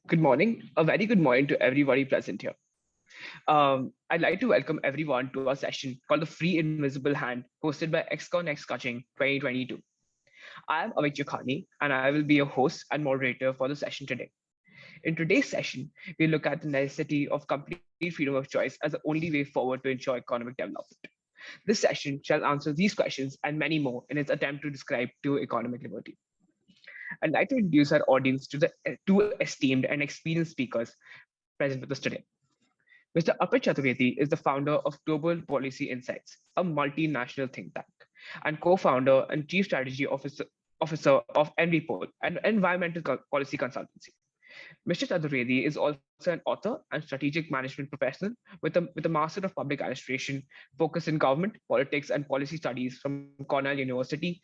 Good morning. A very good morning to everybody present here. I'd like to welcome everyone to our session called The Free Invisible Hand, hosted by XCon X Ka-Ching 2022. I am Avik Jokhani, and I will be your host and moderator for the session today. In today's session, we look at the necessity of complete freedom of choice as the only way forward to ensure economic development. This session shall answer these questions and many more in its attempt to describe true economic liberty. I'd like to introduce our audience to the two esteemed and experienced speakers present with us today. Mr. Arpit Chaturvedi is the founder of Global Policy Insights, a multinational think tank, and co-founder and chief strategy officer of Envipol, an environmental policy consultancy. Mr. Chaturvedi is also an author and strategic management professional with a Master of Public Administration focused in government, politics, and policy studies from Cornell University,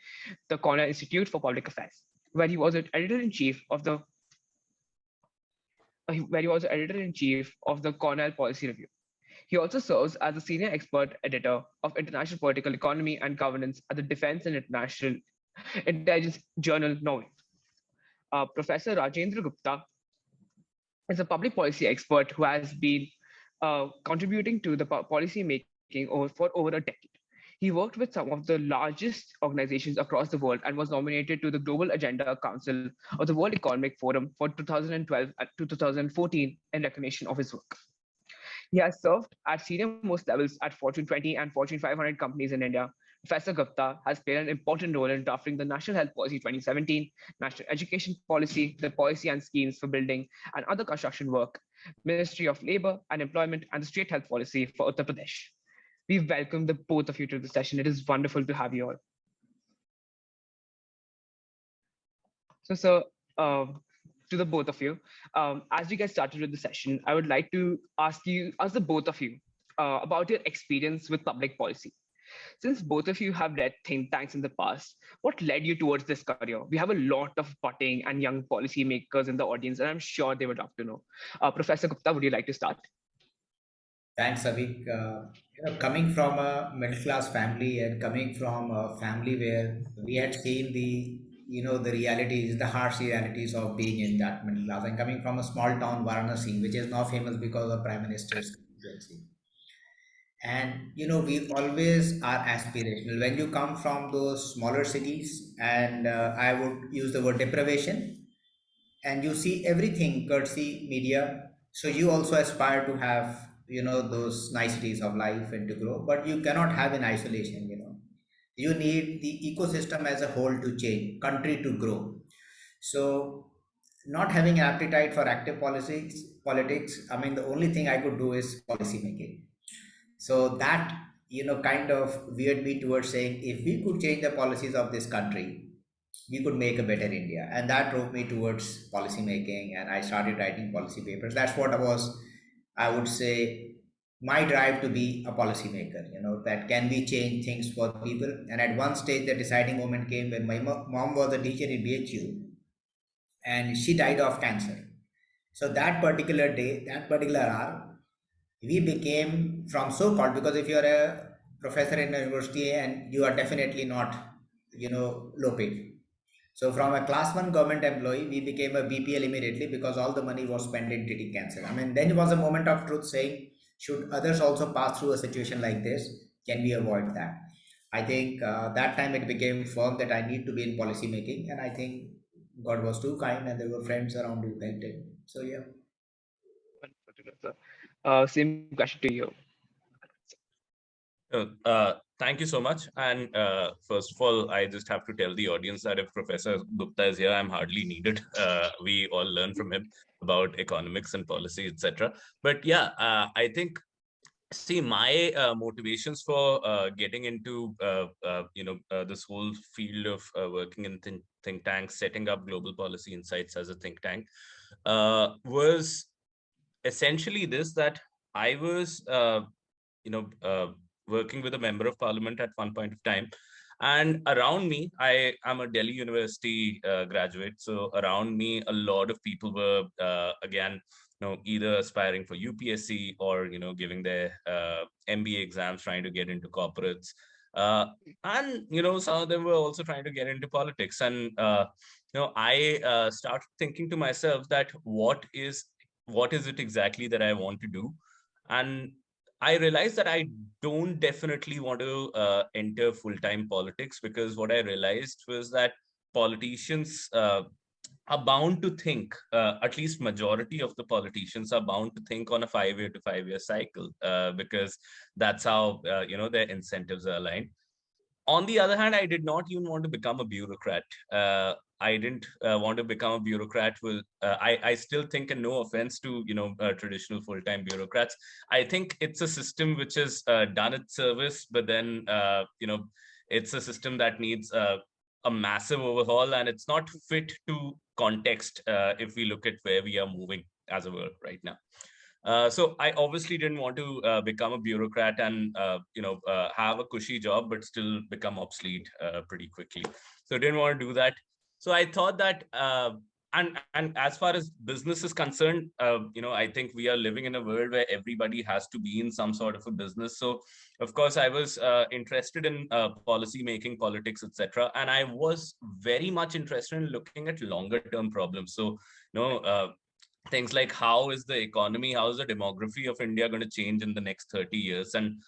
the Cornell Institute for Public Affairs, where he was an editor-in-chief of the Cornell Policy Review. He also serves as a senior expert editor of international political economy and governance at the Defense and International Intelligence Journal, Norway. Professor Rajendra Gupta is a public policy expert who has been contributing to the policy making for over a decade. He worked with some of the largest organizations across the world and was nominated to the Global Agenda Council of the World Economic Forum for 2012 to 2014 in recognition of his work. He has served at senior most levels at Fortune 20 and Fortune 500 companies in India. Professor Gupta has played an important role in drafting the National Health Policy 2017, National Education Policy, the policy and schemes for building and other construction work, Ministry of Labor and Employment, and the State Health Policy for Uttar Pradesh. We welcome the both of you to the session. It is wonderful to have you all. So, sir, to the both of you. As we get started with the session, I would like to ask the both of you, about your experience with public policy. Since both of you have led think tanks in the past, what led you towards this career? We have a lot of budding and young policymakers in the audience, and I'm sure they would love to know. Professor Gupta, would you like to start? Thanks, Avik. Coming from a middle class family and coming from a family where we had seen the realities, the harsh realities of being in that middle class, and coming from a small town, Varanasi, which is now famous because of Prime Minister's constituency. And we always are aspirational when you come from those smaller cities, and I would use the word deprivation, and you see everything courtesy media, so you also aspire to have those niceties of life and to grow, but you cannot have in isolation. You need the ecosystem as a whole to change, country to grow. So not having an appetite for active politics, I mean, the only thing I could do is policy making. So that kind of veered me towards saying, if we could change the policies of this country, we could make a better India. And that drove me towards policy making, and I started writing policy papers. That's what I would say, my drive to be a policymaker, that can we change things for people. And at one stage, the deciding moment came when my mom was a teacher in BHU, and she died of cancer. So that particular day, that particular hour, we became from so-called, because if you're a professor in a university, and you are definitely not, low paid. So from a class one government employee, we became a BPL immediately because all the money was spent in treating cancer. I mean, then it was a moment of truth saying, should others also pass through a situation like this? Can we avoid that? I think that time it became firm that I need to be in policy making, and I think God was too kind, and there were friends around who helped it. So yeah. Wonderful to know, sir. Same question to you. Thank you so much. And first of all, I just have to tell the audience that if Professor Gupta is here, I'm hardly needed. We all learn from him about economics and policy, etc. But yeah, I think, see, my motivations for getting into this whole field of working in think tanks, setting up Global Policy Insights as a think tank, was essentially this: that I was, working with a member of parliament at one point of time. And around me, I am a Delhi University graduate. So around me, a lot of people were, again, either aspiring for UPSC or, giving their MBA exams, trying to get into corporates. And some of them were also trying to get into politics. And I started thinking to myself that what is it exactly that I want to do. And I realized that I don't definitely want to enter full-time politics, because what I realized was that politicians are bound to think, at least majority of the politicians are bound to think on a 5-year to 5-year cycle, because that's how their incentives are aligned. On the other hand, I did not even want to become a bureaucrat. I didn't want to become a bureaucrat. I still think, and no offense to traditional full-time bureaucrats, I think it's a system which has done its service, but then it's a system that needs a massive overhaul, and it's not fit to context if we look at where we are moving as a world right now. So I obviously didn't want to become a bureaucrat and have a cushy job, but still become obsolete pretty quickly. So I didn't want to do that. So I thought that, and as far as business is concerned, I think we are living in a world where everybody has to be in some sort of a business. So of course I was interested in policy making, politics, etc. And I was very much interested in looking at longer term problems. So things like how is the economy, how is the demography of India going to change in the next 30 years? And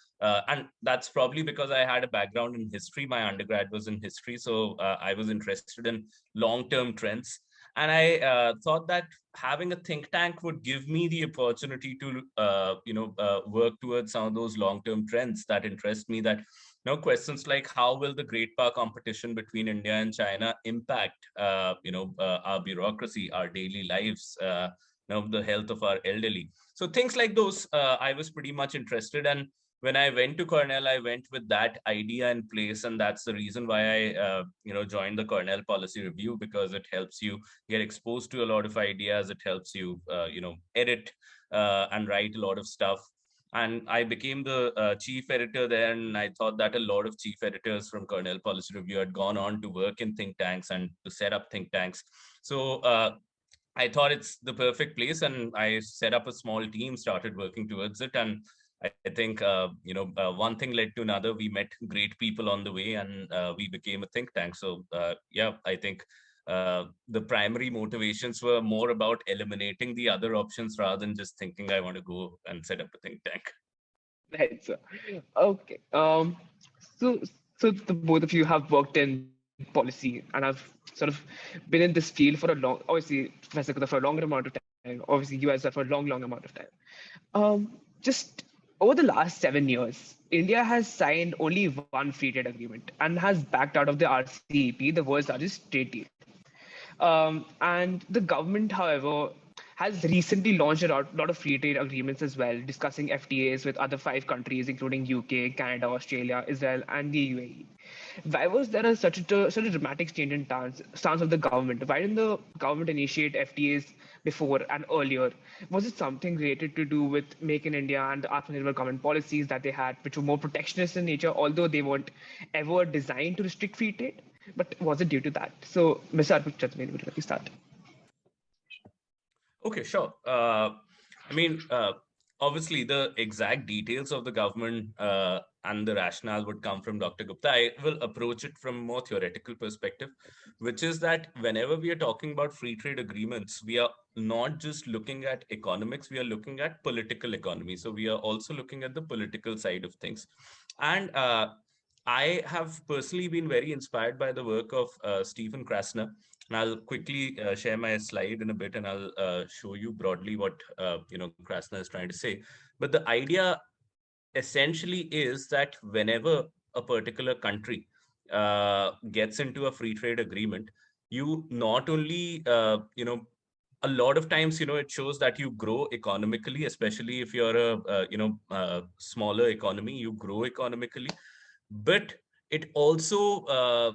that's probably because I had a background in history. My undergrad was in history, so I was interested in long-term trends. And I thought that having a think tank would give me the opportunity to, work towards some of those long-term trends that interest me. That questions like how will the great power competition between India and China impact, our bureaucracy, our daily lives, the health of our elderly. So things like those, I was pretty much interested. And when I went to Cornell, I went with that idea in place, and that's the reason why I, joined the Cornell Policy Review, because it helps you get exposed to a lot of ideas. It helps you, edit and write a lot of stuff. And I became the chief editor there, and I thought that a lot of chief editors from Cornell Policy Review had gone on to work in think tanks and to set up think tanks. So I thought it's the perfect place, and I set up a small team, started working towards it. And I think, one thing led to another. We met great people on the way, and we became a think tank. So, I think the primary motivations were more about eliminating the other options rather than just thinking I want to go and set up a think tank. Right, so okay. So so the both of you have worked in policy and have sort of been in this field for a long, obviously Professor Kuta for a longer amount of time. Obviously, you as well for a long amount of time. Just over the last 7 years, India has signed only one free trade agreement and has backed out of the RCEP, the world's largest trade deal. And the government, however, has recently launched a lot of free trade agreements as well, discussing FTAs with other 5 countries, including UK, Canada, Australia, Israel, and the UAE. Why was there such a dramatic change in stance of the government? Why didn't the government initiate FTAs before and earlier? Was it something related to do with Make in India and the Atmanirbhar government policies that they had, which were more protectionist in nature, although they weren't ever designed to restrict free trade? But was it due to that? So, Mr. Arpit Chaturvedi, would you like to start? Okay, sure. I mean, obviously, the exact details of the government and the rationale would come from Dr. Gupta. I will approach it from a more theoretical perspective, which is that whenever we are talking about free trade agreements, we are not just looking at economics, we are looking at political economy. So we are also looking at the political side of things. And I have personally been very inspired by the work of Stephen Krasner. And I'll quickly share my slide in a bit, and I'll show you broadly what Krasner is trying to say. But the idea essentially is that whenever a particular country gets into a free trade agreement, you not only a lot of times it shows that you grow economically, especially if you're a smaller economy, you grow economically, but it also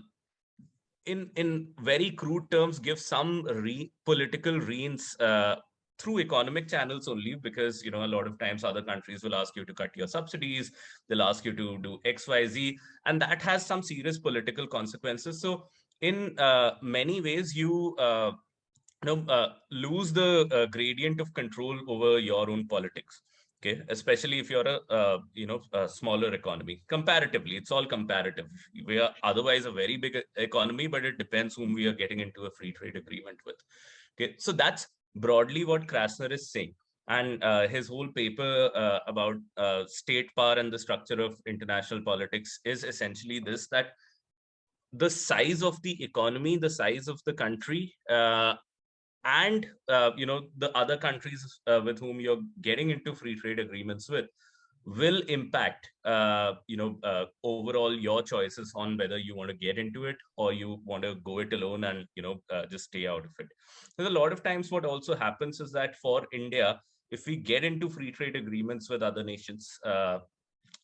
in very crude terms gives some political reins through economic channels only, because a lot of times other countries will ask you to cut your subsidies, they'll ask you to do XYZ, and that has some serious political consequences. So in many ways you lose the gradient of control over your own politics. Okay, especially if you're a smaller economy. Comparatively, it's all comparative. We are otherwise a very big economy, but it depends whom we are getting into a free trade agreement with. Okay, so that's broadly what Krasner is saying. And his whole paper about state power and the structure of international politics is essentially this, that the size of the economy, the size of the country, and the other countries with whom you're getting into free trade agreements with will impact overall your choices on whether you want to get into it or you want to go it alone and just stay out of it. Because a lot of times what also happens is that for India, if we get into free trade agreements with other nations,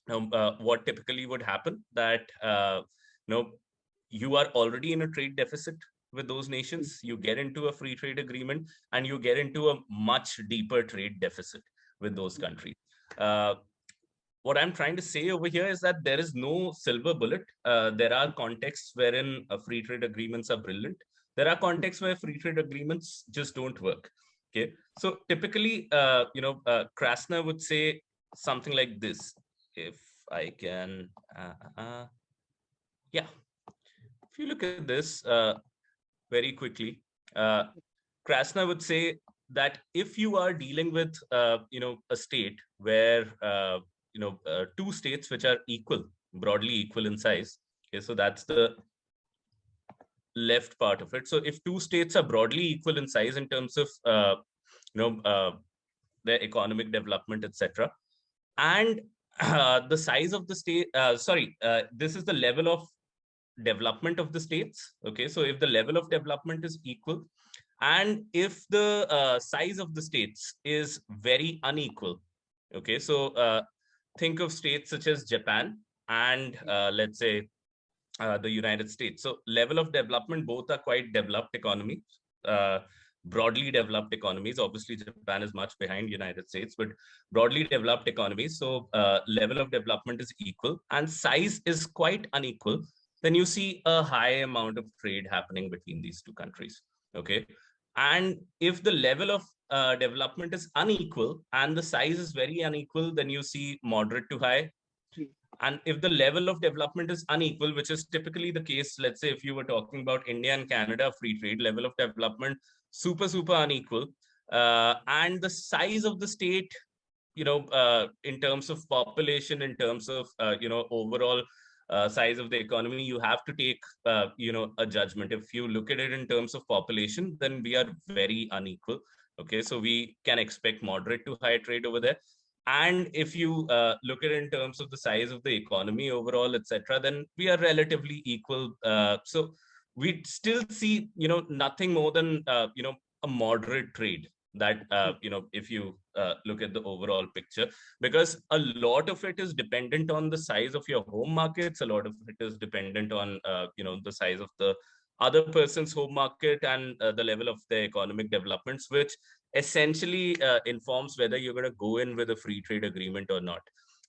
what typically would happen that you know you are already in a trade deficit with those nations. You get into a free trade agreement and you get into a much deeper trade deficit with those countries. What I'm trying to say over here is that there is no silver bullet. There are contexts wherein free trade agreements are brilliant. There are contexts where free trade agreements just don't work. Okay, so typically, Krasner would say something like this. If I can, yeah. If you look at this very quickly, Krasner would say that if you are dealing with, a state where, two states which are equal, broadly equal in size. Okay, so that's the left part of it. So if two states are broadly equal in size in terms of, their economic development, etc., and the size of the state, this is the level of development of the states. Okay, so if the level of development is equal, and if the size of the states is very unequal. Okay, so think of states such as Japan and let's say the United States. So level of development, both are quite developed economies, broadly developed economies. Obviously, Japan is much behind United States, but broadly developed economies. So level of development is equal and size is quite unequal. Then you see a high amount of trade happening between these two countries. Okay, and if the level of development is unequal and the size is very unequal, then you see moderate to high. And if the level of development is unequal, which is typically the case, let's say if you were talking about India and Canada, free trade level of development, super unequal. And the size of the state, in terms of population, in terms of, overall size of the economy, you have to take, a judgment. If you look at it in terms of population, then we are very unequal. Okay, so we can expect moderate to high trade over there. And if you look at it in terms of the size of the economy overall, etc., then we are relatively equal. So we still see, nothing more than, a moderate trade that, if you look at the overall picture, because a lot of it is dependent on the size of your home markets. A lot of it is dependent on, the size of the other person's home market and the level of their economic developments, which essentially informs whether you're going to go in with a free trade agreement or not.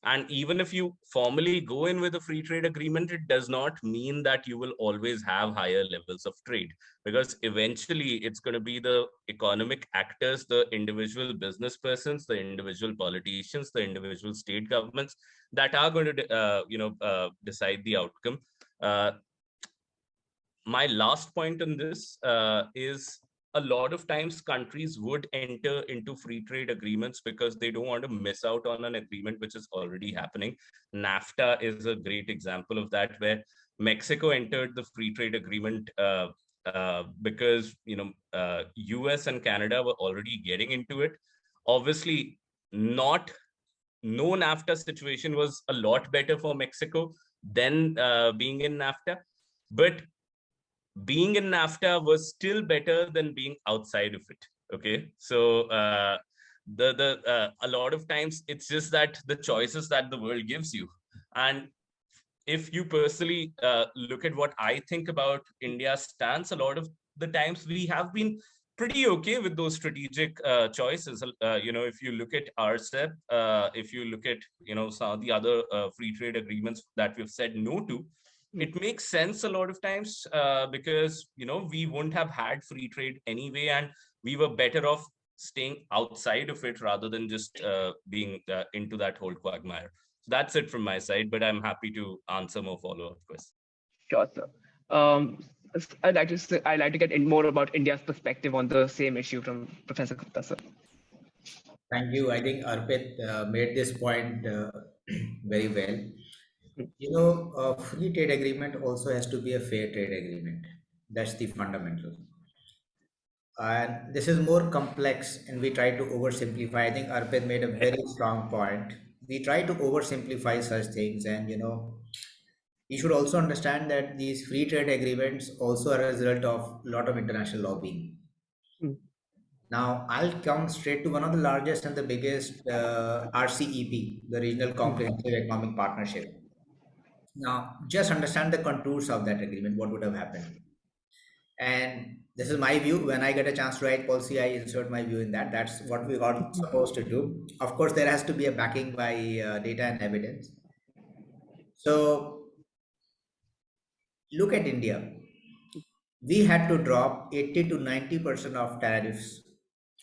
And even if you formally go in with a free trade agreement, it does not mean that you will always have higher levels of trade, because eventually it's going to be the economic actors, the individual business persons, the individual politicians, the individual state governments that are going to decide the outcome. My last point on this is a lot of times countries would enter into free trade agreements because they don't want to miss out on an agreement which is already happening. NAFTA is a great example of that, where Mexico entered the free trade agreement because US and Canada were already getting into it. Obviously, not no NAFTA situation was a lot better for Mexico than being in NAFTA, but being in NAFTA was still better than being outside of it. Okay, so a lot of times it's just that the choices that the world gives you. And if you personally look at what I think about India's stance, a lot of the times we have been pretty okay with those strategic choices. If you look at RCEP, if you look at some of the other free trade agreements that we've said no to, it makes sense a lot of times because we wouldn't have had free trade anyway, and we were better off staying outside of it rather than just being into that whole quagmire. So that's it from my side, but I'm happy to answer more follow-up questions. Sure, sir. I'd like to get in more about India's perspective on the same issue from Professor Gupta, sir. Thank you. I think Arpit made this point very well. You know, a free trade agreement also has to be a fair trade agreement. That's the fundamental. And this is more complex, and we try to oversimplify. I think Arpit made a very strong point. We try to oversimplify such things, and you should also understand that these free trade agreements also are a result of a lot of international lobbying. Mm, Now, I'll come straight to one of the largest and the biggest RCEP, the Regional mm, Comprehensive Economic Partnership. Now, just understand the contours of that agreement, what would have happened. And this is my view. When I get a chance to write policy, I insert my view in that. That's what we are supposed to do. Of course, there has to be a backing by data and evidence. So, look at India. We had to drop 80 to 90% of tariffs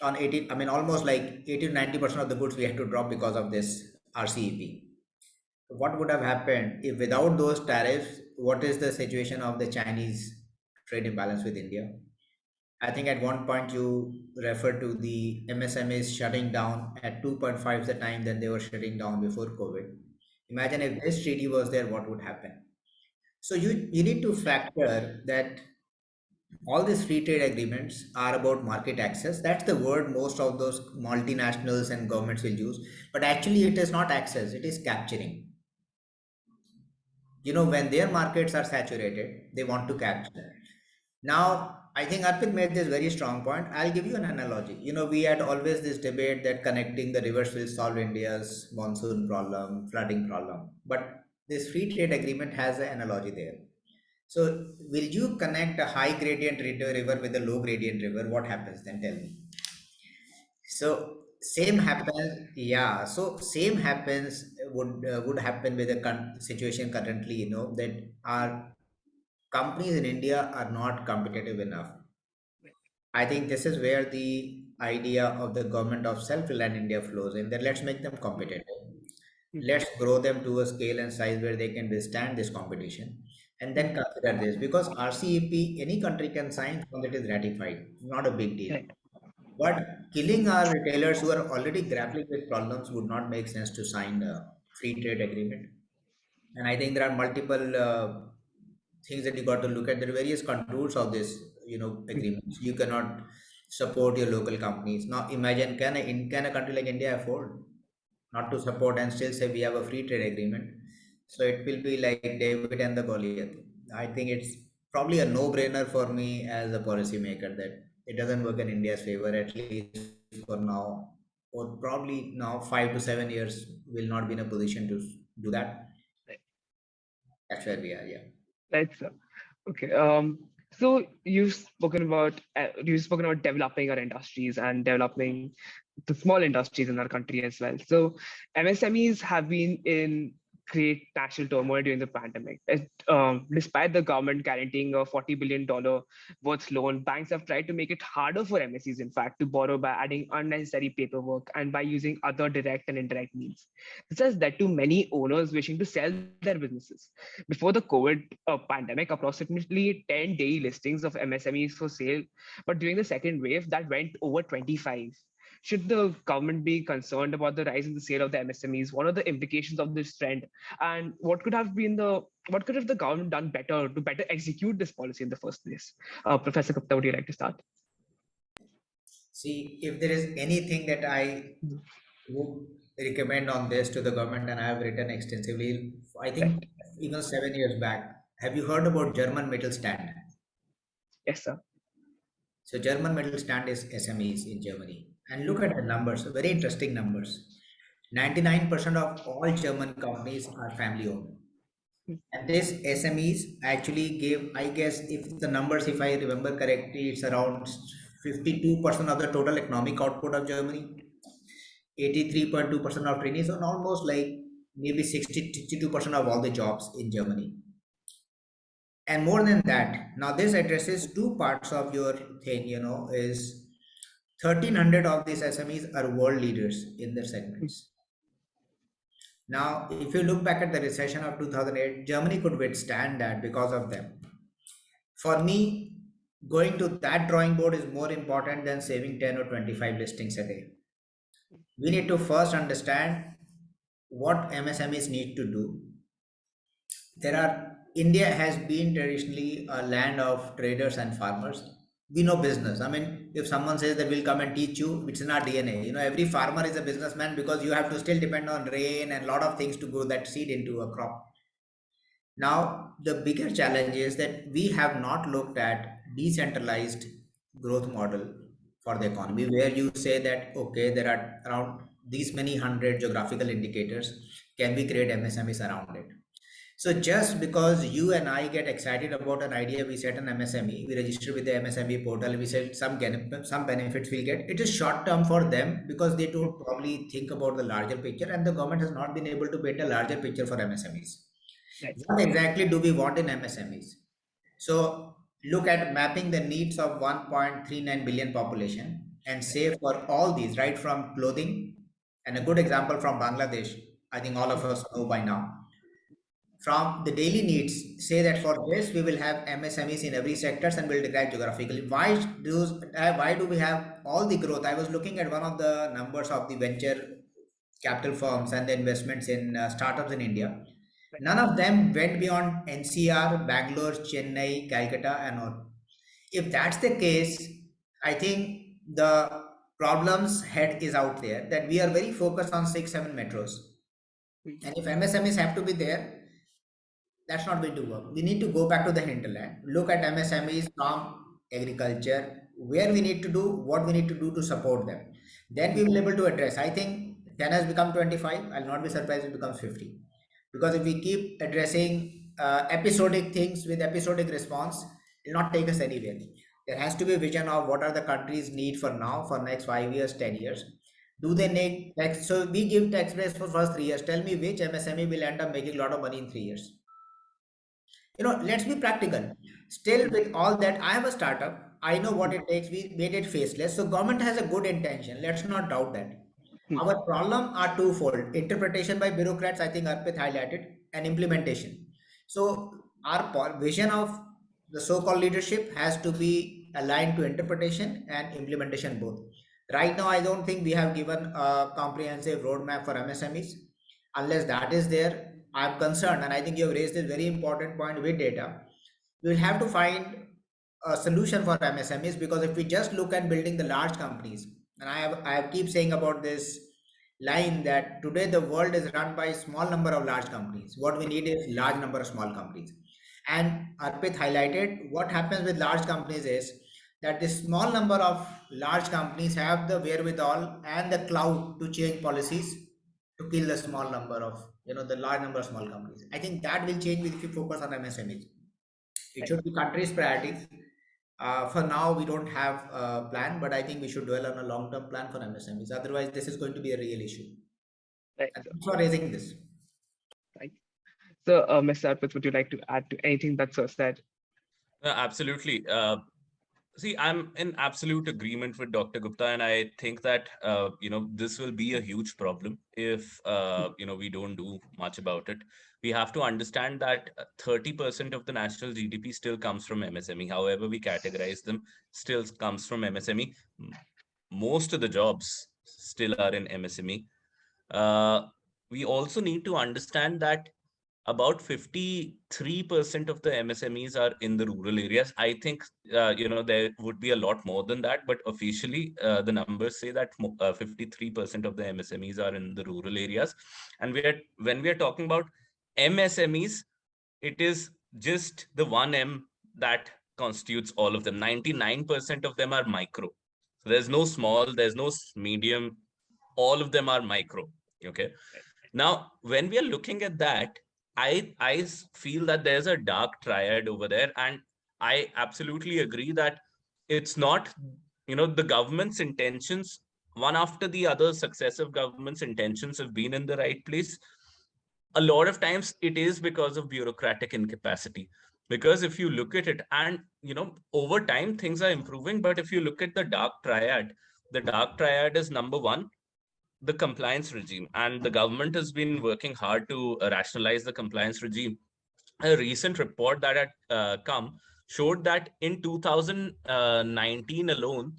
on 80. I mean, almost like 80 to 90% of the goods we had to drop because of this RCEP. What would have happened if without those tariffs? What is the situation of the Chinese trade imbalance with India? I think at one point you referred to the MSMEs shutting down at 2.5 the time than they were shutting down before COVID. Imagine if this treaty was there, what would happen? So you need to factor that all these free trade agreements are about market access. That's the word most of those multinationals and governments will use. But actually, it is not access, it is capturing. When their markets are saturated, they want to capture. Now, I think Arpit made this very strong point. I'll give you an analogy. We had always this debate that connecting the rivers will solve India's monsoon problem, flooding problem. But this free trade agreement has an analogy there. So, will you connect a high gradient river with a low gradient river? What happens then? Tell me. So, same happens. Yeah. So, same happens would happen with the situation currently. That our companies in India are not competitive enough. I think this is where the idea of the government of self-reliant India flows in. That let's make them competitive. mm, Let's grow them to a scale and size where they can withstand this competition, and then mm. consider this because RCEP any country can sign once it is ratified. Not a big deal. Right, But killing our retailers who are already grappling with problems would not make sense to sign a free trade agreement. And I think there are multiple things that you got to look at. There are various contours of this mm, agreements. You cannot support your local companies. Now imagine, can a country like India afford not to support and still say we have a free trade agreement? So it will be like David and the Goliath. I think it's probably a no-brainer for me as a policymaker that it doesn't work in India's favor, at least for now, or probably now 5 to 7 years will not be in a position to do that. right, That's where we are. Yeah. right, sir. Okay. So you've spoken about developing our industries and developing the small industries in our country as well. So MSMEs have been in great national turmoil during the pandemic. Despite the government guaranteeing a $40 billion worth loan, banks have tried to make it harder for MSEs, in fact, to borrow by adding unnecessary paperwork and by using other direct and indirect means. This has led to many owners wishing to sell their businesses. Before the COVID pandemic, approximately 10 daily listings of MSMEs for sale, but during the second wave, that went over 25. Should the government be concerned about the rise in the sale of the MSMEs? What are the implications of this trend? And what could have the government done better to better execute this policy in the first place? Professor Gupta, would you like to start? See, if there is anything that I Mhm. would recommend on this to the government, and I have written extensively, I think Right. even 7 years back. Have you heard about German Mittelstand? Yes, sir. So German Mittelstand is SMEs in Germany. And look Mhm. at the numbers, very interesting numbers. 99% of all German companies are family owned. And this SMEs actually gave, I guess, if the numbers, if I remember correctly, it's around 52% of the total economic output of Germany, 83.2% of trainees, and almost like maybe 62% of all the jobs in Germany. And more than that, now this addresses two parts of your thing, is 1,300 of these SMEs are world leaders in their segments. Now, if you look back at the recession of 2008, Germany could withstand that because of them. For me, going to that drawing board is more important than saving 10 or 25 listings a day. We need to first understand what MSMEs need to do. India has been traditionally a land of traders and farmers. We know business. I mean, if someone says that we'll come and teach you, it's in our DNA. You know, every farmer is a businessman because you have to still depend on rain and a lot of things to grow that seed into a crop. Now, the bigger challenge is that we have not looked at decentralized growth model for the economy, where you say that, okay, there are around these many hundred geographical indicators. Can we create MSMEs around it? So just because you and I get excited about an idea, we set an MSME, we register with the MSME portal, we said some benefits we'll get. It is short term for them because they don't probably think about the larger picture, and the government has not been able to paint a larger picture for MSMEs. Right. What exactly do we want in MSMEs? So look at mapping the needs of 1.39 billion population and say for all these, right from clothing, and a good example from Bangladesh, I think all of us know by now. From the daily needs, say that for this we will have MSMEs in every sectors and will describe geographically. Why do we have all the growth? I was looking at one of the numbers of the venture capital firms and the investments in startups in India. None of them went beyond NCR, Bangalore, Chennai, Calcutta, and all. If that's the case, I think the problem's head is out there that we are very focused on 6, 7 metros. And if MSMEs have to be there, that's not going to work. We need to go back to the hinterland, look at MSMEs from agriculture, where we need to do, what we need to do to support them. Then we will be able to address. I think 10 has become 25. I'll not be surprised if it becomes 50. Because if we keep addressing episodic things with episodic response, it will not take us anywhere. There has to be a vision of what are the countries need for now, for next 5 years, 10 years. Do they need tax? So we give tax breaks for first 3 years. Tell me which MSME will end up making a lot of money in 3 years. Let's be practical. Still, with all that, I have a startup. I know what it takes. We made it faceless. So government has a good intention. Let's not doubt that. Our problem are twofold: interpretation by bureaucrats, I think Arpit highlighted, and implementation. So our vision of the so-called leadership has to be aligned to interpretation and implementation both. Right now, I don't think we have given a comprehensive roadmap for MSMEs. Unless that is there, I'm concerned, and I think you have raised this very important point with data. We will have to find a solution for MSMEs, because if we just look at building the large companies, and I have keep saying about this line that today the world is run by small number of large companies. What we need is large number of small companies. And Arpit highlighted what happens with large companies is that the small number of large companies have the wherewithal and the clout to change policies to kill the small number of the large number of small companies. I think that will change if you focus on MSMEs. It should be country's priorities. For now, we don't have a plan, but I think we should dwell on a long-term plan for MSMEs. Otherwise, this is going to be a real issue. Right. And thanks for raising this. Right. So, Mr. Arpit, would you like to add to anything that Sir said? Absolutely. See, I'm in absolute agreement with Dr. Gupta, and I think that this will be a huge problem if we don't do much about it. We have to understand that 30% of the national GDP still comes from MSME. However we categorize them, still comes from MSME. Most of the jobs still are in MSME. We also need to understand that about 53% of the MSMEs are in the rural areas. I think, there would be a lot more than that, but officially the numbers say that 53% of the MSMEs are in the rural areas. And when we are talking about MSMEs, it is just the one M that constitutes all of them. 99% of them are micro. So there's no small, there's no medium, all of them are micro. Okay. Now, when we are looking at that, I feel that there's a dark triad over there, and I absolutely agree that it's not, the government's intentions, one after the other, successive government's intentions have been in the right place. A lot of times it is because of bureaucratic incapacity. Because if you look at it, and over time things are improving, but if you look at the dark triad, The Dark Triad is number one, the compliance regime, and the government has been working hard to rationalize the compliance regime. A recent report that had come showed that in 2019 alone,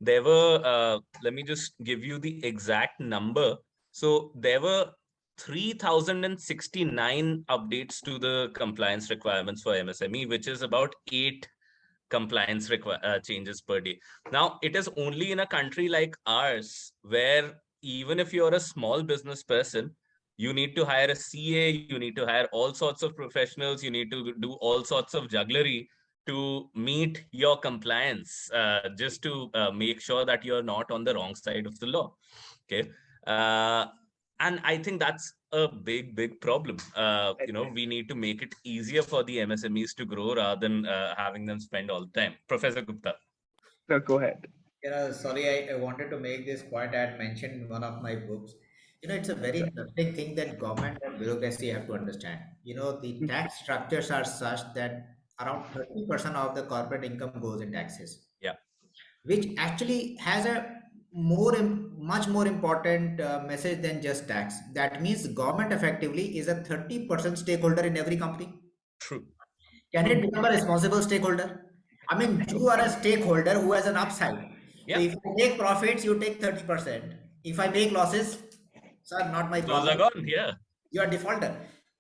there were, let me just give you the exact number. So there were 3,069 updates to the compliance requirements for MSME, which is about 8 compliance changes per day. Now, it is only in a country like ours where even if you're a small business person, you need to hire a CA, you need to hire all sorts of professionals, you need to do all sorts of jugglery to meet your compliance, just to make sure that you're not on the wrong side of the law. Okay. Uh, and I think that's a big problem. We need to make it easier for the MSMEs to grow rather than having them spend all the time. Professor Gupta. No, go ahead. Sorry, I wanted to make this point. I had mentioned in one of my books. It's a very Right. interesting thing that government and bureaucracy have to understand. The Mhm. tax structures are such that around 30% of the corporate income goes in taxes, Yeah, which actually has a much more important message than just tax. That means government effectively is a 30% stakeholder in every company. true. Can it Mhm. become a responsible stakeholder? I mean, you are a stakeholder who has an upside. So Yeah, if I take profits, you take 30%. If I make losses, sir, not my those are problem. gone. Yeah, You are defaulter.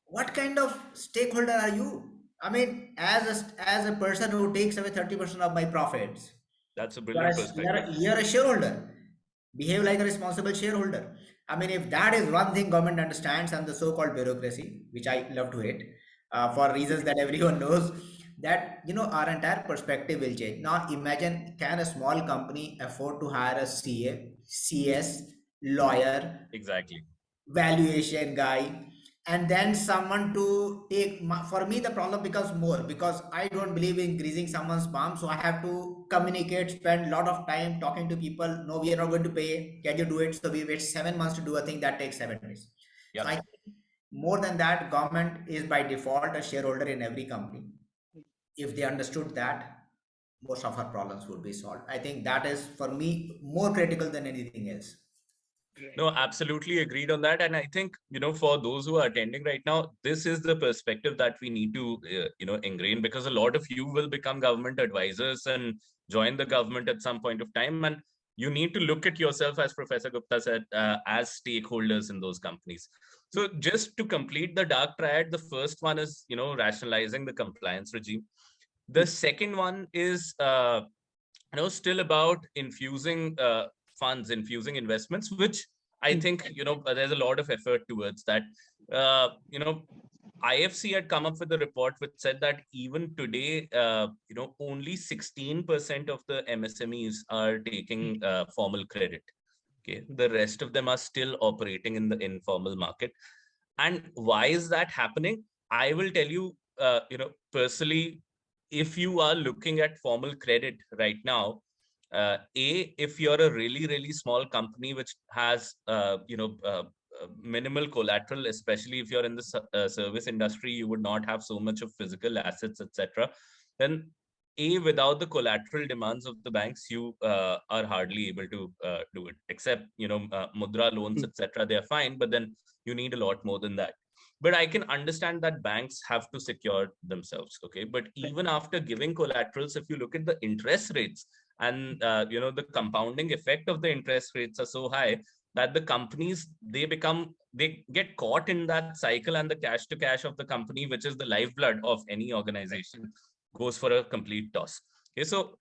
What kind of stakeholder are you? I mean, as a person who takes away 30% of my profits, that's a you're a, brilliant you're perspective. a, you're a shareholder. Behave like a responsible shareholder. I mean, if that is one thing government understands and the so-called bureaucracy, which I love to hate, for reasons that everyone knows, that our entire perspective will change. Now, imagine, can a small company afford to hire a CA, CS, lawyer, Exactly. valuation guy, and then someone to take for me the problem becomes more, because I don't believe in greasing someone's palm, so I have to communicate, spend a lot of time talking to people. No, we are not going to pay, can you do it? So we wait 7 months to do a thing that takes 7 days. So Yeah. I think more than that, government is by default a shareholder in every company. If they understood that, most of our problems would be solved. I think that is for me more critical than anything else. Right. No, absolutely agreed on that. And I think, for those who are attending right now, this is the perspective that we need to, ingrain, because a lot of you will become government advisors and join the government at some point of time. And you need to look at yourself, as Professor Gupta said, as stakeholders in those companies. So just to complete the dark triad, the first one is, rationalizing the compliance regime. The second one is, still about infusing funds, infusing investments, which I Mhm. think, there's a lot of effort towards that. IFC had come up with a report which said that even today, only 16% of the MSMEs are taking formal credit. Okay, the rest of them are still operating in the informal market. And why is that happening? I will tell you, personally, if you are looking at formal credit right now, if you're a really small company which has minimal collateral, especially if you're in the service industry, you would not have so much of physical assets, etc. Then without the collateral demands of the banks, you are hardly able to do it. Except mudra loans, Mhm. etc. They're fine, but then you need a lot more than that. But I can understand that banks have to secure themselves. Okay, but Right. even after giving collaterals, if you look at the interest rates, and the compounding effect of the interest rates are so high that the companies, they get caught in that cycle, and the cash to cash of the company, which is the lifeblood of any organization, goes for a complete toss. Okay, so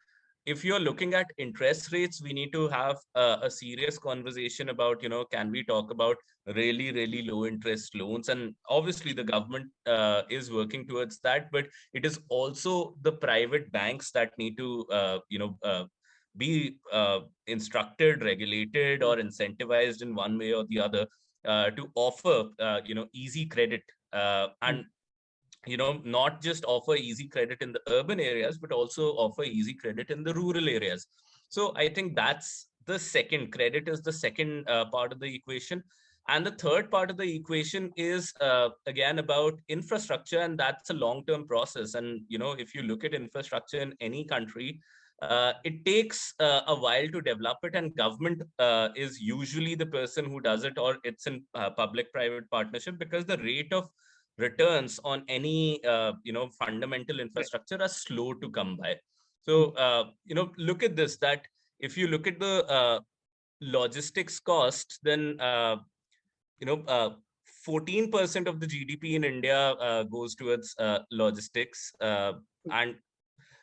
if you're looking at interest rates, we need to have a serious conversation about, can we talk about really low interest loans? And obviously the government is working towards that, but it is also the private banks that need to be instructed, regulated, or incentivized in one way or the other to offer easy credit, Mhm. and not just offer easy credit in the urban areas, but also offer easy credit in the rural areas. So I think that's the second. Credit is the second part of the equation. And the third part of the equation is again about infrastructure, and that's a long-term process. And if you look at infrastructure in any country, it takes a while to develop it, and government is usually the person who does it, or it's in public-private partnership, because the rate of returns on any fundamental infrastructure are slow to come by. So look at this, that if you look at the logistics cost, then 14% of the GDP in India goes towards logistics, and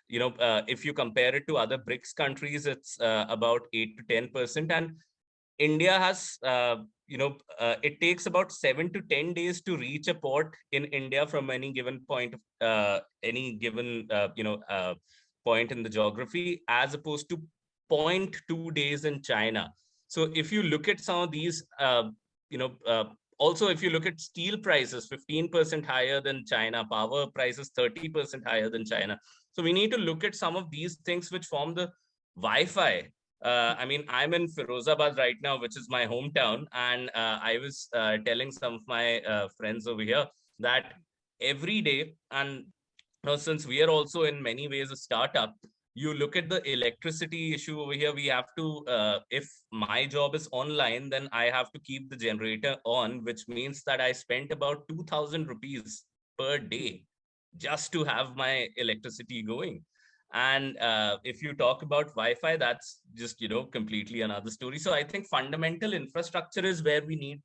if you compare it to other BRICS countries, it's about 8 to 10%. And India has, it takes about 7 to 10 days to reach a port in India from any given point, point in the geography, as opposed to 0.2 days in China. So if you look at some of these, also, if you look at steel prices, 15% higher than China, power prices 30% higher than China. So we need to look at some of these things which form the Wi-Fi. I mean, I'm in Firozabad right now, which is my hometown, and I was telling some of my friends over here that every day, and since we are also in many ways a startup, you look at the electricity issue over here. We have to, if my job is online, then I have to keep the generator on, which means that I spent about 2,000 rupees per day just to have my electricity going. And if you talk about Wi-Fi, that's just, completely another story. So I think fundamental infrastructure is where we need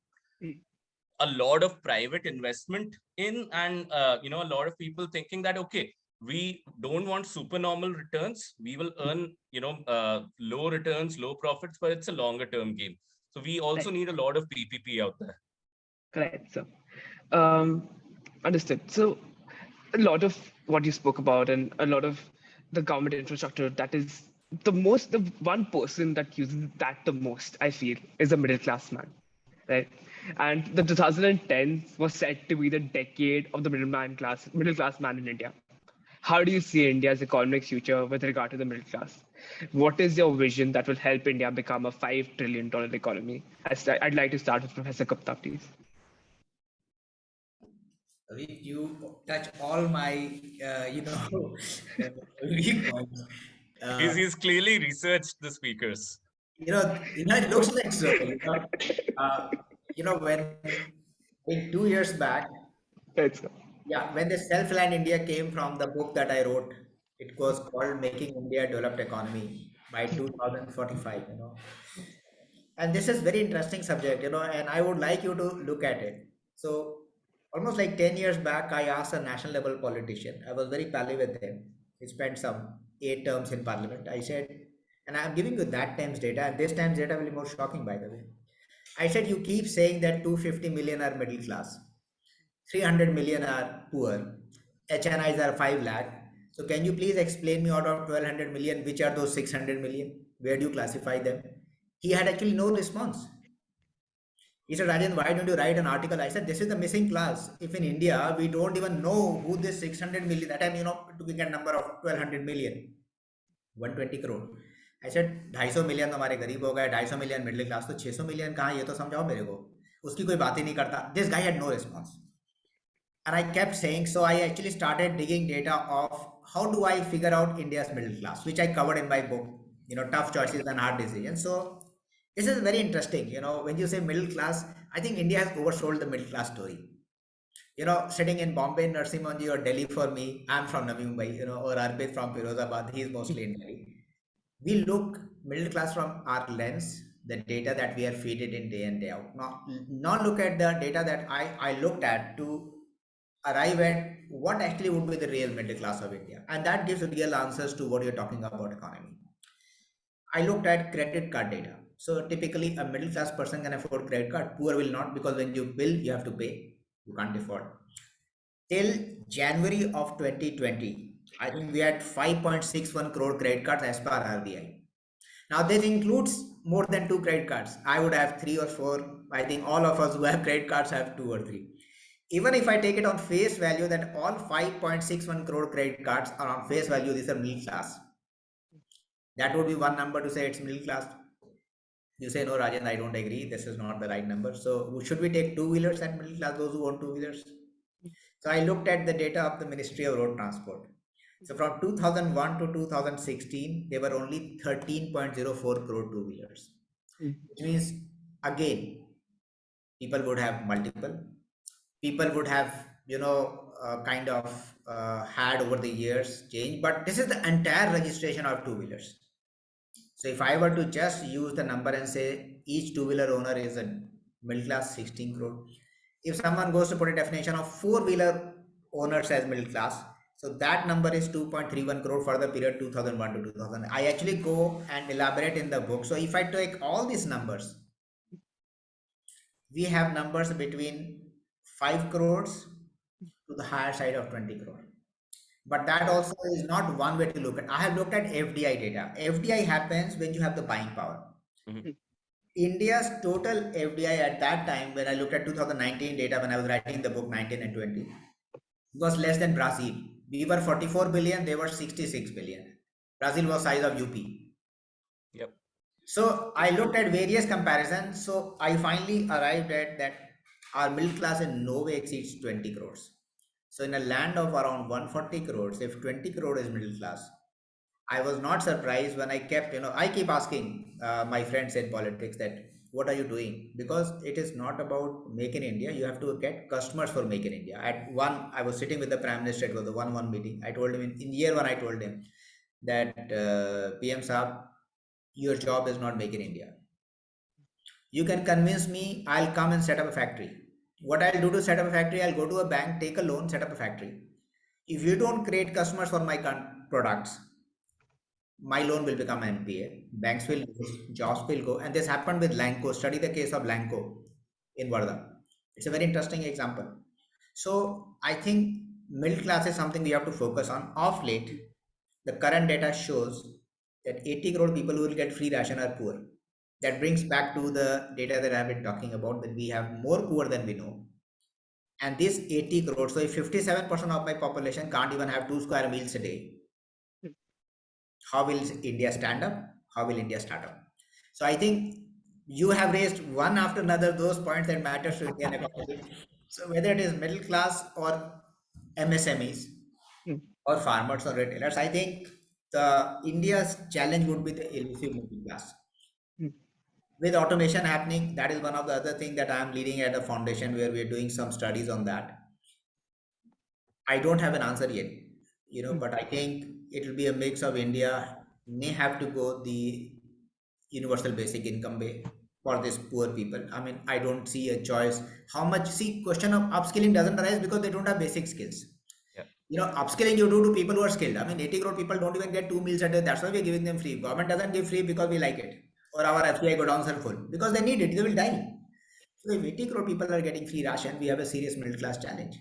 a lot of private investment in, and a lot of people thinking that, okay, we don't want supernormal returns, we will earn low returns, low profits, but it's a longer term game. So we also need a lot of PPP out there. Correct. So understood. So a lot of what you spoke about, and a lot of the government infrastructure, that is the one person that uses that the most, I feel, is a middle class man, right? And the 2010s was said to be the decade of the middle class man in India. How do you see India's economic future with regard to the middle class? What is your vision that will help India become a $5 trillion economy? I'd like to start with Professor Gupta, please. You touch all my, weak points. He's clearly researched the speakers. It looks like so. When 2 years back, Let's go. yeah, when the Self-Reliant India came from the book that I wrote, it was called Making India a Developed Economy by 2045, And this is very interesting subject, and I would like you to look at it. So almost like 10 years back, I asked a national level politician. I was very pally with him. He spent some 8 terms in parliament. I said, and I'm giving you that time's data, and this time's data will be more shocking, by the way. I said, you keep saying that 250 million are middle class, 300 million are poor, HNIs are 5 lakh. So can you please explain me, out of 1200 million, which are those 600 million? Where do you classify them? He had actually no response. He said, Rajan, why don't you write an article? I said, this is the missing class. If in India, we don't even know who this 600 million, that time, to get a number of 1200 million, 120 crore. I said, 250 million हमारे गरीब हो गए, 250 million middle class, तो 600 million कहाँ, ये तो समझाओ मेरे को. उसकी कोई बात ही नहीं करता. This guy had no response. And I kept saying, so I actually started digging data of how do I figure out India's middle class, which I covered in my book, Tough Choices and Hard Decisions. So this is very interesting. When you say middle class, I think India has oversold the middle class story. Sitting in Bombay, Narsimhanji, or Delhi for me, I'm from Navi Mumbai, or Arpit from Firozabad, he's mostly in Delhi. We look middle class from our lens, the data that we are feed it in day in, day out. Not look at the data that I looked at to arrive at what actually would be the real middle class of India. And that gives real answers to what you're talking about economy. I looked at credit card data. So typically a middle class person can afford credit card, poor will not, because when you bill, you have to pay, you can't afford. Till January of 2020, I think we had 5.61 crore credit cards as per RBI. Now this includes more than 2 credit cards. I would have 3 or 4. I think all of us who have credit cards have 2 or 3. Even if I take it on face value that all 5.61 crore credit cards are on face value, these are middle class. That would be one number to say it's middle class. You say, no, Rajan, I don't agree. This is not the right number. So should we take 2-wheelers at middle class, those who own 2-wheelers? So I looked at the data of the Ministry of Road Transport. So from 2001 to 2016, there were only 13.04 crore two-wheelers, which means again, people would have multiple. People would have, kind of had over the years changed, but this is the entire registration of two-wheelers. So if I were to just use the number and say each two-wheeler owner is a middle class 16 crore, if someone goes to put a definition of four-wheeler owners as middle class, so that number is 2.31 crore for the period 2001 to 2000. I actually go and elaborate in the book. So if I take all these numbers, we have numbers between 5 crores to the higher side of 20 crore. But that also is not one way to look at. I have looked at FDI data. FDI happens when you have the buying power. Mhm. India's total FDI at that time, when I looked at 2019 data, when I was writing the book 19 and 20, was less than Brazil. We were 44 billion, they were 66 billion. Brazil was size of UP. Yep. So I looked at various comparisons. So I finally arrived at that our middle class in Norway exceeds 20 crores. So in a land of around 140 crores, if 20 crore is middle class, I was not surprised when I kept, I keep asking my friends in politics that what are you doing? Because it is not about make in India. You have to get customers for make in India. At one, I was sitting with the Prime Minister. It was a one-on-one meeting. I told him in year one, I told him that PM Saab, your job is not make in India. You can convince me, I'll come and set up a factory. What I'll do to set up a factory, I'll go to a bank, take a loan, set up a factory. If you don't create customers for my products, my loan will become M.P.A. Banks will lose, jobs will go. And this happened with Lanco. Study the case of Lanco in Varda. It's a very interesting example. So I think middle class is something we have to focus on. Of late, the current data shows that 80 crore people who will get free ration are poor. That brings back to the data that I've been talking about, that we have more poor than we know. And this 80 crore, so if 57% of my population can't even have 2 square meals a day, how will India stand up? How will India start up? So I think you have raised one after another those points that matters to Indian economy. So whether it is middle class or MSMEs or farmers or retailers, I think the India's challenge would be the elusive middle class. With automation happening, that is one of the other thing that I am leading at a foundation where we are doing some studies on that. I don't have an answer yet, but I think it will be a mix of India may have to go the universal basic income way for these poor people. I mean, I don't see a choice. How much? See, question of upskilling doesn't arise because they don't have basic skills. Yeah. Upskilling you do to people who are skilled. I mean, 80 crore people don't even get 2 meals a day. That's why we're giving them free. Government doesn't give free because we like it. Or our FDI godowns are full because they need it. They will die. So if 80 crore people are getting free ration, we have a serious middle class challenge.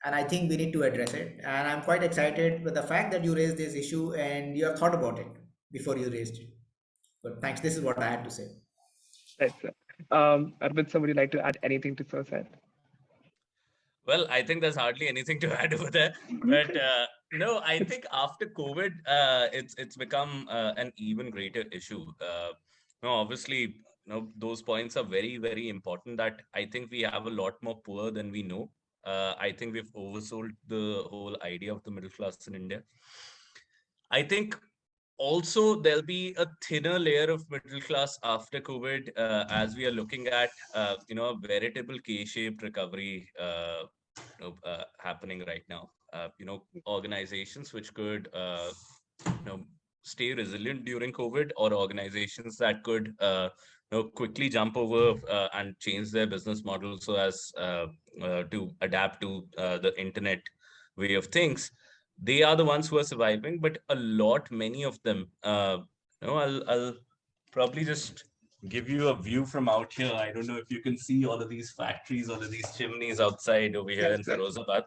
And I think we need to address it. And I'm quite excited with the fact that you raised this issue and you have thought about it before you raised it. But thanks. This is what I had to say. Right, sir. Arpit, sir, would you like to add anything to Sir said? Well, I think there's hardly anything to add over there. But no, I think after COVID, it's become an even greater issue. No, obviously, those points are very, very important. That I think we have a lot more poor than we know. I think we've oversold the whole idea of the middle class in India. I think also there'll be a thinner layer of middle class after COVID, as we are looking at a veritable K-shaped recovery happening right now. Organizations which could stay resilient during COVID, or organizations that could quickly jump over and change their business model so as to adapt to the internet way of things. They are the ones who are surviving, but many of them, I'll probably just give you a view from out here. I don't know if you can see all of these factories, all of these chimneys outside over here in Firozabad.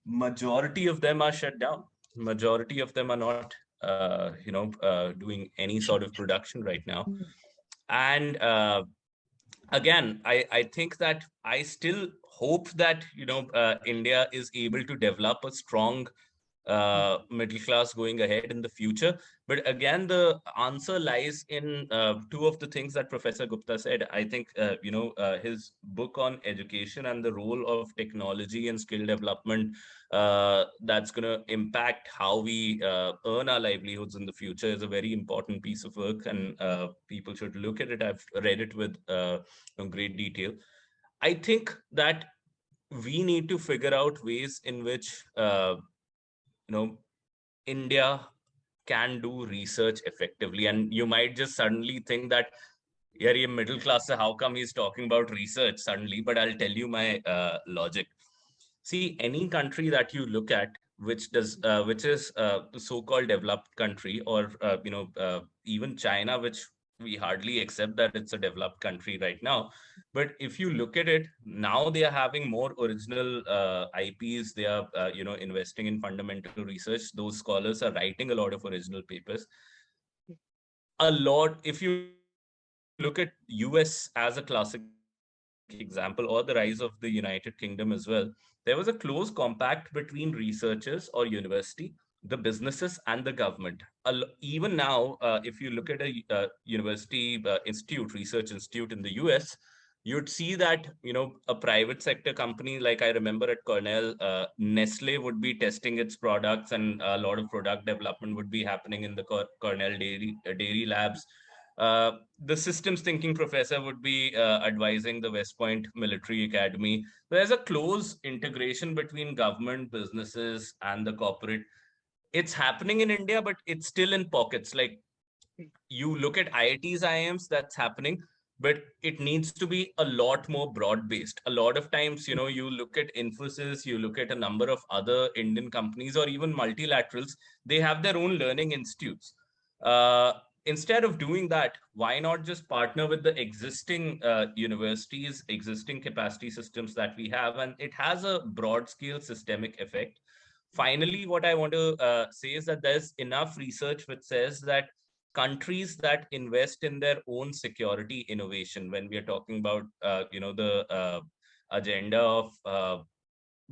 Majority of them are shut down. Majority of them are not, doing any sort of production right now. And again, I think that I still hope that India is able to develop a strong middle class going ahead in the future. But again, the answer lies in two of the things that Professor Gupta said. I think, his book on education and the role of technology and skill development that's going to impact how we earn our livelihoods in the future is a very important piece of work, and people should look at it. I've read it with great detail. I think that we need to figure out ways in which India can do research effectively. And you might just suddenly think that, yeah, you're middle class, so how come he's talking about research suddenly? But I'll tell you my logic. See, any country that you look at, which is the so-called developed country, or even China, which we hardly accept that it's a developed country right now. But if you look at it now, they are having more original IPs. They are investing in fundamental research. Those scholars are writing a lot of original papers. A lot. If you look at US as a classic example, or the rise of the United Kingdom as well, there was a close compact between researchers or university, the businesses, and the government. Even now, if you look at a university research institute in the US, you'd see that a private sector company, like I remember at Cornell, Nestle would be testing its products, and a lot of product development would be happening in the Cornell dairy labs. The systems thinking professor would be advising the West Point Military Academy. There's a close integration between government, businesses, and the corporate. It's happening in India, but it's still in pockets. Like, you look at IITs, IIMs, that's happening, but it needs to be a lot more broad based. A lot of times, you look at Infosys, you look at a number of other Indian companies or even multilaterals, they have their own learning institutes. Uh, Instead of doing that, why not just partner with the existing universities, existing capacity systems that we have? And it has a broad scale systemic effect. Finally, what I want to say is that there's enough research which says that countries that invest in their own security innovation, when we are talking about the agenda of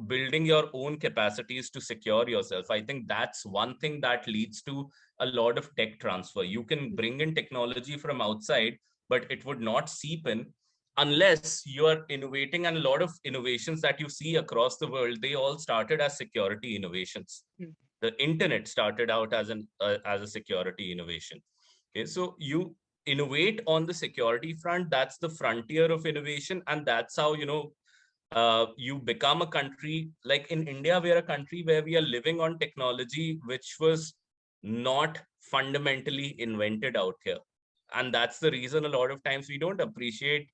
building your own capacities to secure yourself, I think that's one thing that leads to a lot of tech transfer. You can bring in technology from outside, but it would not seep in unless you are innovating. And a lot of innovations that you see across the world, they all started as security innovations. The internet started out as a security innovation. Okay, so you innovate on the security front. That's the frontier of innovation, and that's how you become a country. Like in India, we are a country where we are living on technology which was not fundamentally invented out here, and that's the reason a lot of times we don't appreciate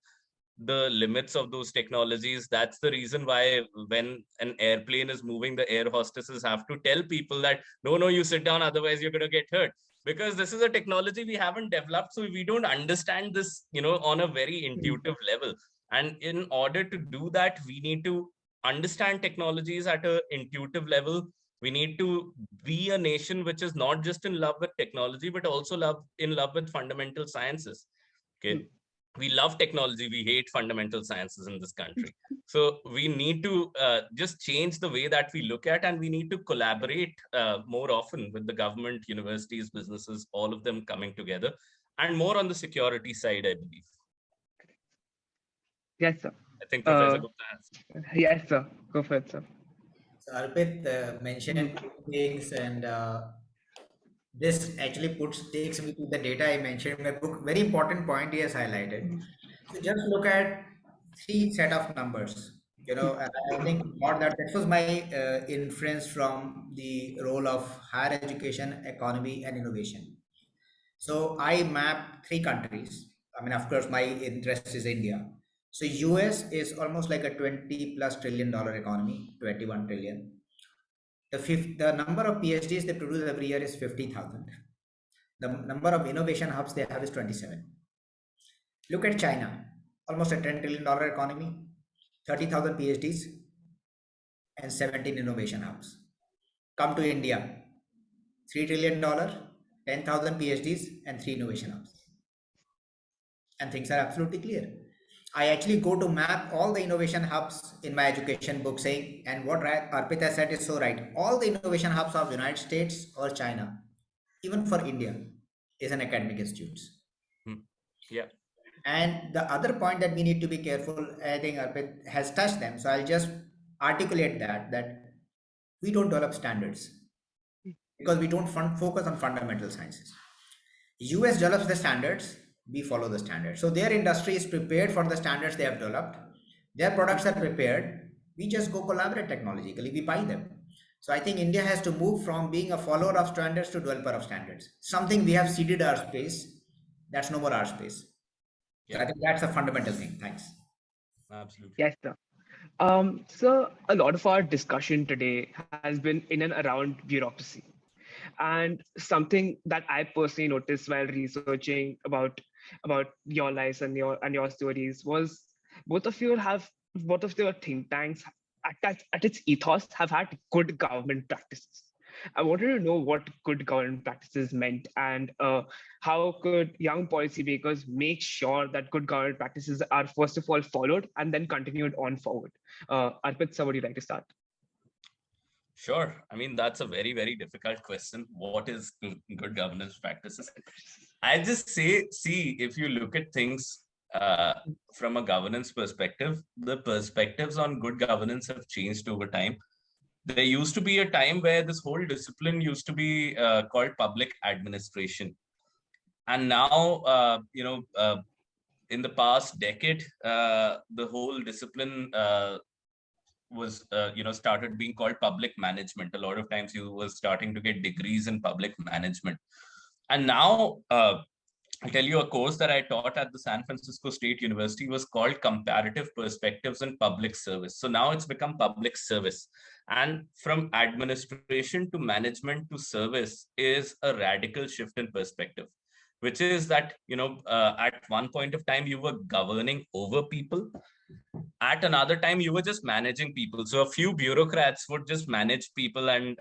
the limits of those technologies. That's the reason why when an airplane is moving, the air hostesses have to tell people that no, you sit down, otherwise you're going to get hurt, because this is a technology we haven't developed, so we don't understand this on a very intuitive level. And in order to do that, we need to understand technologies at a intuitive level. We need to be a nation which is not just in love with technology, but also in love with fundamental sciences. Okay, we love technology, we hate fundamental sciences in this country. So we need to just change the way that we look at, and we need to collaborate more often with the government, universities, businesses, all of them coming together, and more on the security side, I believe. Yes, sir. I think Professor Gupta has. Yes, sir. Go for it, sir. So Arpit mentioned two things, and this actually takes me to the data I mentioned in my book. Very important point he has highlighted. So just look at three set of numbers. And I think that was my inference from the role of higher education, economy, and innovation. So I map three countries. I mean, of course, my interest is India. So US is almost like a 20 plus trillion-dollar economy, 21 trillion. The number of PhDs they produce every year is 50,000. The number of innovation hubs they have is 27. Look at China, almost a $10 trillion economy, 30,000 PhDs, and 17 innovation hubs. Come to India, $3 trillion, 10,000 PhDs, and 3 innovation hubs. And things are absolutely clear. I actually go to map all the innovation hubs in my education book saying, and what Arpit has said is so right. All the innovation hubs of United States or China, even for India, is an academic institutes. Hmm. Yeah. And the other point that we need to be careful, I think Arpit has touched them. So I'll just articulate that we don't develop standards because we don't focus on fundamental sciences. US develops the standards, we follow the standards. So their industry is prepared for the standards they have developed. Their products are prepared. We just go collaborate technologically, we buy them. So I think India has to move from being a follower of standards to developer of standards. Something we have ceded our space. That's no more our space. So Yeah. I think that's a fundamental thing. Thanks. Absolutely. Yes, sir. So a lot of our discussion today has been in and around bureaucracy. And something that I personally noticed while researching about your lives and your stories was both of you have both of your think tanks at its ethos have had good government practices. I wanted to know what good government practices meant and how could young policymakers make sure that good government practices are first of all followed and then continued on forward. Arpit, sir, would you like to start? Sure. I mean, that's a very, very difficult question. What is good governance practices? I just say, see, if you look at things from a governance perspective, the perspectives on good governance have changed over time. There used to be a time where this whole discipline used to be called public administration. And now, in the past decade, the whole discipline was started being called public management. A lot of times you were starting to get degrees in public management, and now I'll tell you, a course that I taught at the San Francisco State University was called Comparative Perspectives in Public Service. So now it's become public service, and from administration to management to service is a radical shift in perspective, which is that at one point of time you were governing over people, at another time you were just managing people. So a few bureaucrats would just manage people and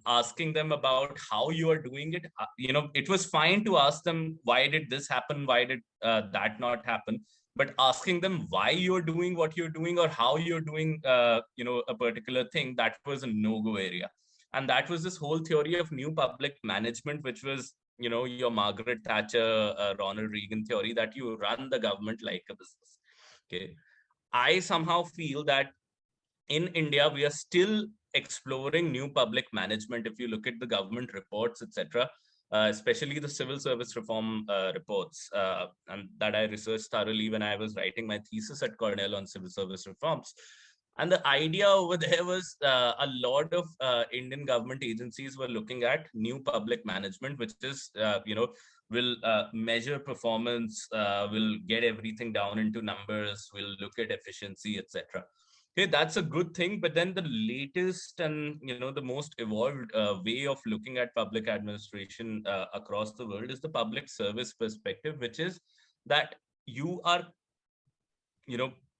asking them about how you are doing it. It was fine to ask them, why did this happen, why did that not happen, but asking them why you're doing what you're doing or how you're doing a particular thing, that was a no-go area. And that was this whole theory of new public management, which was your Margaret Thatcher, Ronald Reagan theory, that you run the government like a business. Okay. I somehow feel that in India, we are still exploring new public management. If you look at the government reports, etc., especially the civil service reform reports, and that I researched thoroughly when I was writing my thesis at Cornell on civil service reforms. And the idea over there was a lot of Indian government agencies were looking at new public management, which is, will measure performance, will get everything down into numbers, will look at efficiency, etc. Okay, that's a good thing. But then the latest and the most evolved way of looking at public administration across the world is the public service perspective, which is that you are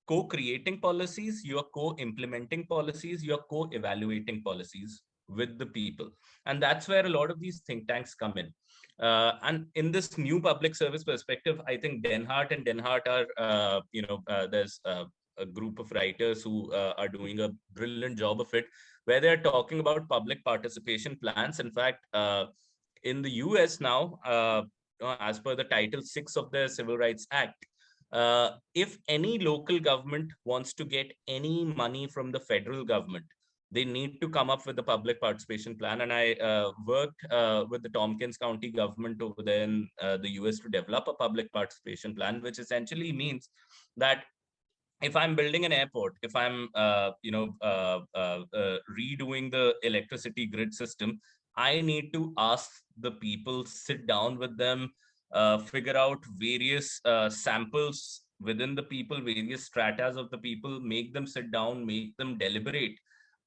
co-creating policies, you are co-implementing policies, you are co-evaluating policies with the people. And that's where a lot of these think tanks come in. And in this new public service perspective, I think Denhart and Denhart are, there's a group of writers who are doing a brilliant job of it, where they're talking about public participation plans. In fact, in the US now, as per the Title 6 of the Civil Rights Act, if any local government wants to get any money from the federal government, they need to come up with a public participation plan. And I worked with the Tompkins County government over there in the US to develop a public participation plan, which essentially means that if I'm building an airport, if I'm redoing the electricity grid system, I need to ask the people, sit down with them, figure out various samples within the people, various stratas of the people, make them sit down, make them deliberate,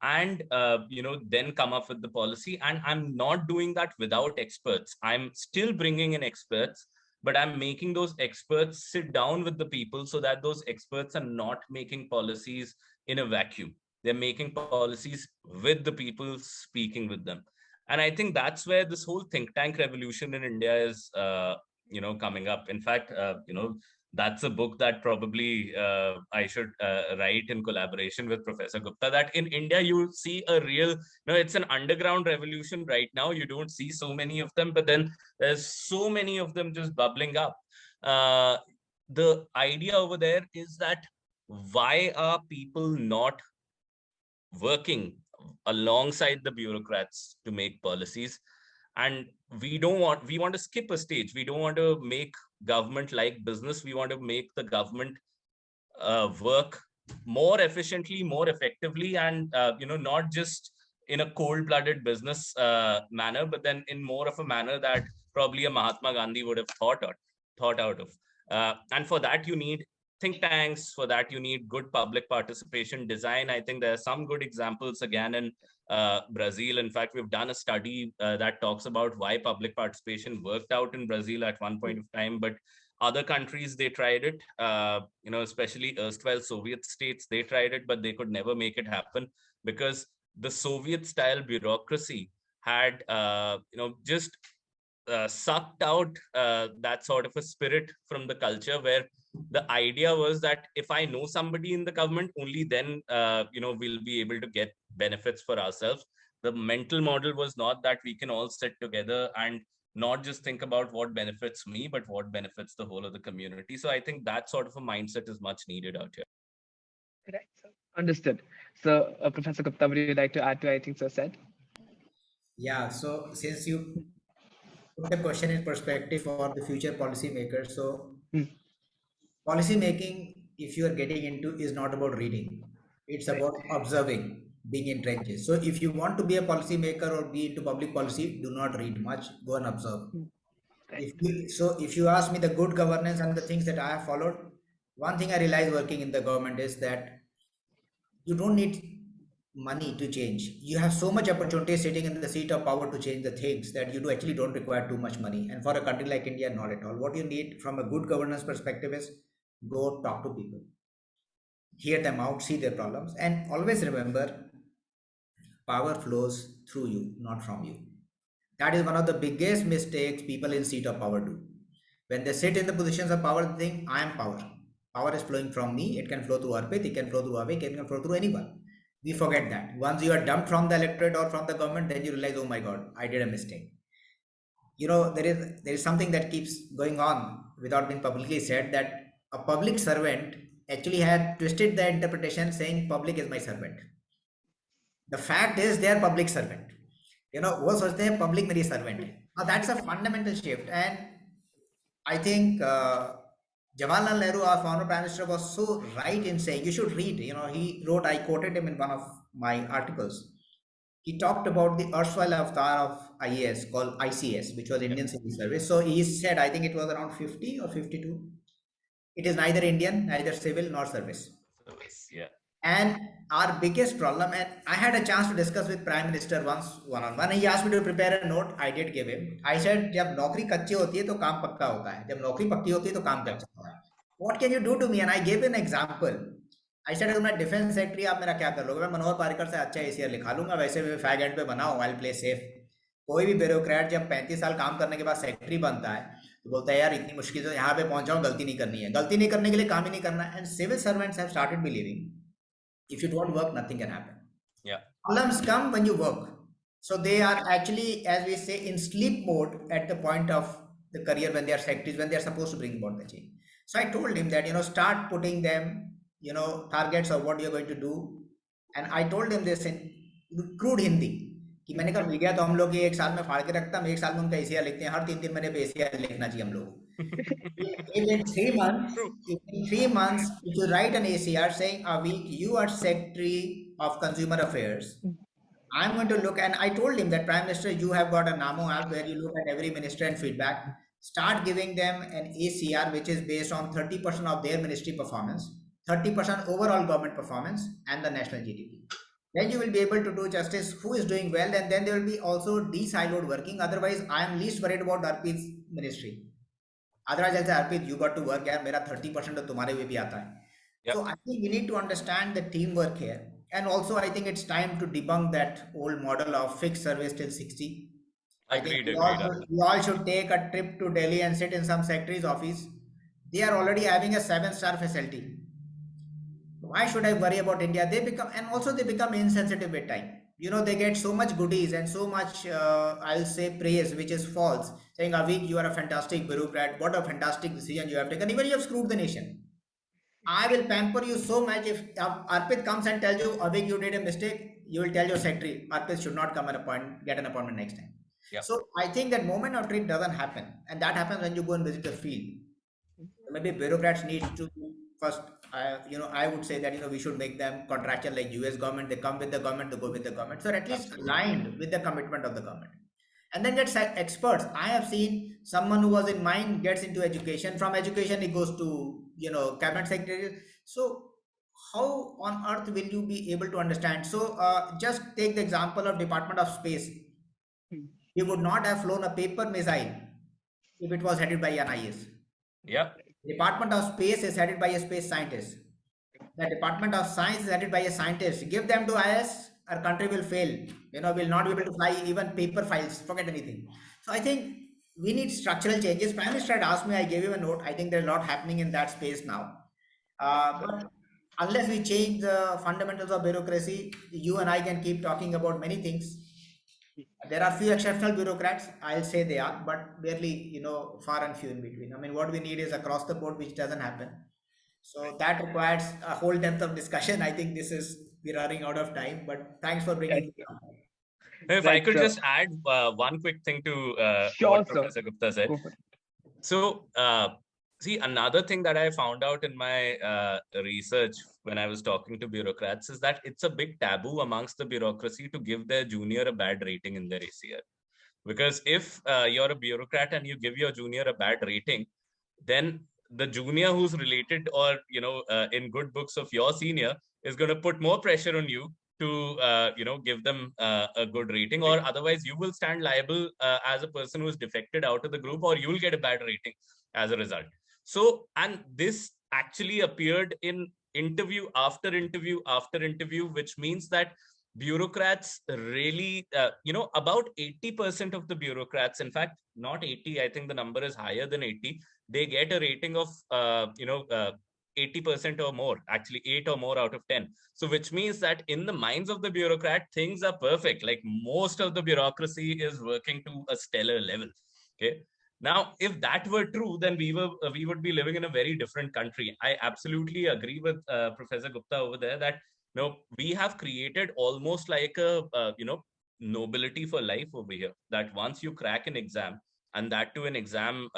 and then come up with the policy. And I'm not doing that without experts. I'm still bringing in experts, but I'm making those experts sit down with the people so that those experts are not making policies in a vacuum. They're making policies with the people, speaking with them. And I think that's where this whole think tank revolution in India is, coming up. In fact, That's a book that probably I should write in collaboration with Professor Gupta. That in India you see a real, it's an underground revolution right now. You don't see so many of them, but then there's so many of them just bubbling up. Uh, the idea over there is that why are people not working alongside the bureaucrats to make policies? And we want to skip a stage. We don't want to make government like business. We want to make the government work more efficiently, more effectively, and not just in a cold-blooded business manner, but then in more of a manner that probably a Mahatma Gandhi would have thought out of. And for that, you need think tanks. For that, you need good public participation design. I think there are some good examples again in Brazil. In fact, we've done a study that talks about why public participation worked out in Brazil at one point of time, but other countries they tried it, especially erstwhile Soviet states, they tried it, but they could never make it happen because the Soviet style bureaucracy had just sucked out that sort of a spirit from the culture, where the idea was that if I know somebody in the government, only then we'll be able to get benefits for ourselves. The mental model was not that we can all sit together and not just think about what benefits me, but what benefits the whole of the community. So I think that sort of a mindset is much needed out here. Correct, sir. Understood. So, Professor Gupta, would you like to add to anything sir said? Yeah, so since you put the question in perspective for the future policymakers, so policy making, if you are getting into, is not about reading. It's Right. about observing, being in trenches. So if you want to be a policymaker or be into public policy, do not read much, go and observe. Right. If you ask me the good governance and the things that I have followed, one thing I realized working in the government is that you don't need money to change. You have so much opportunity sitting in the seat of power to change the things that you do actually don't require too much money. And for a country like India, not at all. What you need from a good governance perspective is go talk to people, hear them out, see their problems, and always remember power flows through you, not from you. That is one of the biggest mistakes people in seat of power do. When they sit in the positions of power, they think, I am power. Power is flowing from me. It can flow through Arpit, it can flow through Avik, it can flow through anyone. We forget that. Once you are dumped from the electorate or from the government, then you realize, oh my God, I did a mistake. There is something that keeps going on without being publicly said, that a public servant actually had twisted the interpretation saying public is my servant. The fact is they are public servant. वो सोचते हैं public मेरी servant है. Now that's a fundamental shift, and I think Jawaharlal Nehru, our former Prime Minister, was so right in saying you should read. He wrote, I quoted him in one of my articles. He talked about the erstwhile avatar of IAS called ICS, which was Indian Civil Service. So he said, I think it was around 50 or 52. It is neither Indian, neither civil nor service. Yeah. And our biggest problem, and I had a chance to discuss with Prime Minister once one-on-one. He asked me to prepare a note. I did give him. I said, जब नौकरी कच्ची होती है तो काम पक्का होता है. जब नौकरी पक्की होती है तो काम कच्चा होता है. What can you do to me? And I gave an example. I said, अगर मैं डिफेंस सेक्रेटरी, आप मेरा क्या कर लोगे? मैं मनोहर पारिकर से अच्छा ACR लिखा लूंगा. वैसे भी फैग एंड पे बनाओ. I'll play safe. कोई भी ब्यूरोक्रेट जब 35 साल काम करने के बाद सेक्रेटरी बनता है तो बोलता है यार इतनी मुश्किल से यहाँ पे पहुंचाओ, गलती नहीं करनी है. गलती नहीं करने के लिए काम ही नहीं करना है. And civil servants have started believing if you don't work, nothing can happen. Yeah. Problems come when you work. So they are actually, as we say, in sleep mode at the point of the career when they are secretaries, when they are supposed to bring about the change. So I told him that, start putting them, targets of what you're going to do. And I told him this in crude Hindi. कि मैंने कहा media तो हम लोग एक साल में फाड़ के रखता, हम एक साल में उनका एसीआर लिखते हैं, हर 3-3 महीने पे एसीआर लिखना चाहिए हम लोग. In 3 months, if you write an ACR saying, Avik, you are Secretary of Consumer Affairs, I'm going to look, and I told him that Prime Minister, you have got a Namo app where you look at every minister and feedback. Start giving them an ACR which is based on 30% of their ministry performance, 30% overall government performance, and the national GDP. Then you will be able to do justice who is doing well, and then there will be also de-siloed working. Otherwise, I am least worried about Arpit's ministry. Otherwise, I'll say, Arpit, you got to work here. मेरा 30% तो तुम्हारे भी आता है. Yep. So I think we need to understand the teamwork here. And also, I think it's time to debunk that old model of fixed service till 60. Agreed. We all should take a trip to Delhi and sit in some secretary's office, They are already having a seven-star facility. Why should I worry about India? They become, and also they become insensitive with time. You know, they get so much goodies and so much, I'll say, praise, which is false. Saying, Avik, you are a fantastic bureaucrat. What a fantastic decision you have taken. Even you have screwed the nation. I will pamper you so much. If Arpit comes and tells you, Avik, you did a mistake, you will tell your secretary, Arpit should not come and get an appointment next time. Yeah. So I think that moment of truth doesn't happen. And that happens when you go and visit the field. Maybe bureaucrats need to first, I would say that, we should make them contractual like US government. They come with the government, they go with the government. So at least Absolutely. aligned with the commitment of the government. And then get experts. I have seen someone who was in mine gets into education. From education, he goes to, cabinet secretary. So how on earth will you be able to understand? So just take the example of Department of Space. He would not have flown a paper missile if it was headed by an IS. Yeah. Department of Space is headed by a space scientist. The Department of Science is headed by a scientist. Give them to IS, our country will fail. Will not be able to fly even paper files. Forget anything. So I think we need structural changes. Prime Minister had asked me. I gave him a note. I think there's a lot happening in that space now. But unless we change the fundamentals of bureaucracy, you and I can keep talking about many things. There are few exceptional bureaucrats, I'll say they are, but barely, far and few in between. I mean, what we need is across the board, which doesn't happen. So that requires a whole depth of discussion. I think we're running out of time, but thanks for bringing Right, this up. If I right, could sir. just add one quick thing to Sure, what sir. Professor Gupta said. Go for it. So, see, another thing that I found out in my research when I was talking to bureaucrats is that it's a big taboo amongst the bureaucracy to give their junior a bad rating in their ACR. Because if you're a bureaucrat and you give your junior a bad rating, then the junior who's related or in good books of your senior is going to put more pressure on you to give them a good rating, or otherwise you will stand liable as a person who's defected out of the group, or you'll get a bad rating as a result. So, and this actually appeared in interview after interview after interview, which means that bureaucrats really, about 80% of the bureaucrats, in fact, not 80, I think the number is higher than 80, they get a rating of, 80% or more, actually 8 or more out of 10. So, which means that in the minds of the bureaucrat, things are perfect. Like most of the bureaucracy is working to a stellar level. Okay. Now, if that were true, then we would be living in a very different country. I absolutely agree with Professor Gupta over there that we have created almost like a nobility for life over here. That once you crack an exam, and that to an exam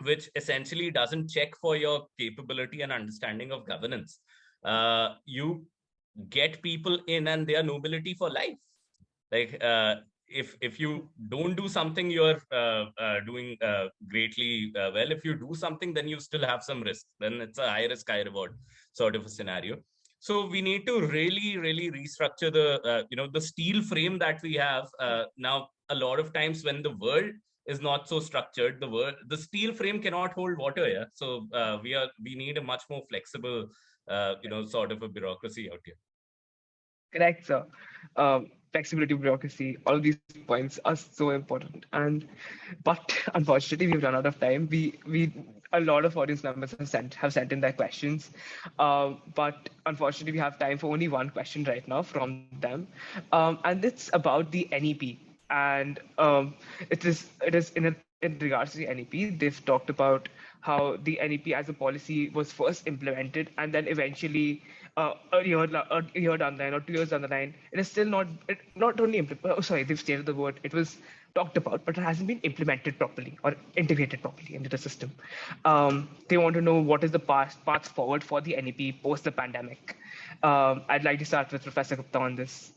which essentially doesn't check for your capability and understanding of governance, you get people in, and their nobility for life. Like if you don't do something, you're doing greatly well. If you do something, then you still have some risk. Then it's a high risk, high reward sort of a scenario. So we need to really, really restructure the steel frame that we have now. A lot of times when the world is not so structured, the steel frame cannot hold water. Yeah. So we need a much more flexible, sort of a bureaucracy out here. Correct, sir. Flexibility, bureaucracy, all of these points are so important. But unfortunately, we've run out of time. We a lot of audience members have sent in their questions, but unfortunately, we have time for only one question right now from them, and it's about the NEP. And it is in regards to the NEP. They've talked about how the NEP as a policy was first implemented, and then eventually a year down the line or 2 years down the line, it is still not only sorry, they've stated the word. It was talked about, but it hasn't been implemented properly or integrated properly into the system. They want to know what is the path forward for the NEP post the pandemic. I'd like to start with Professor Gupta on this.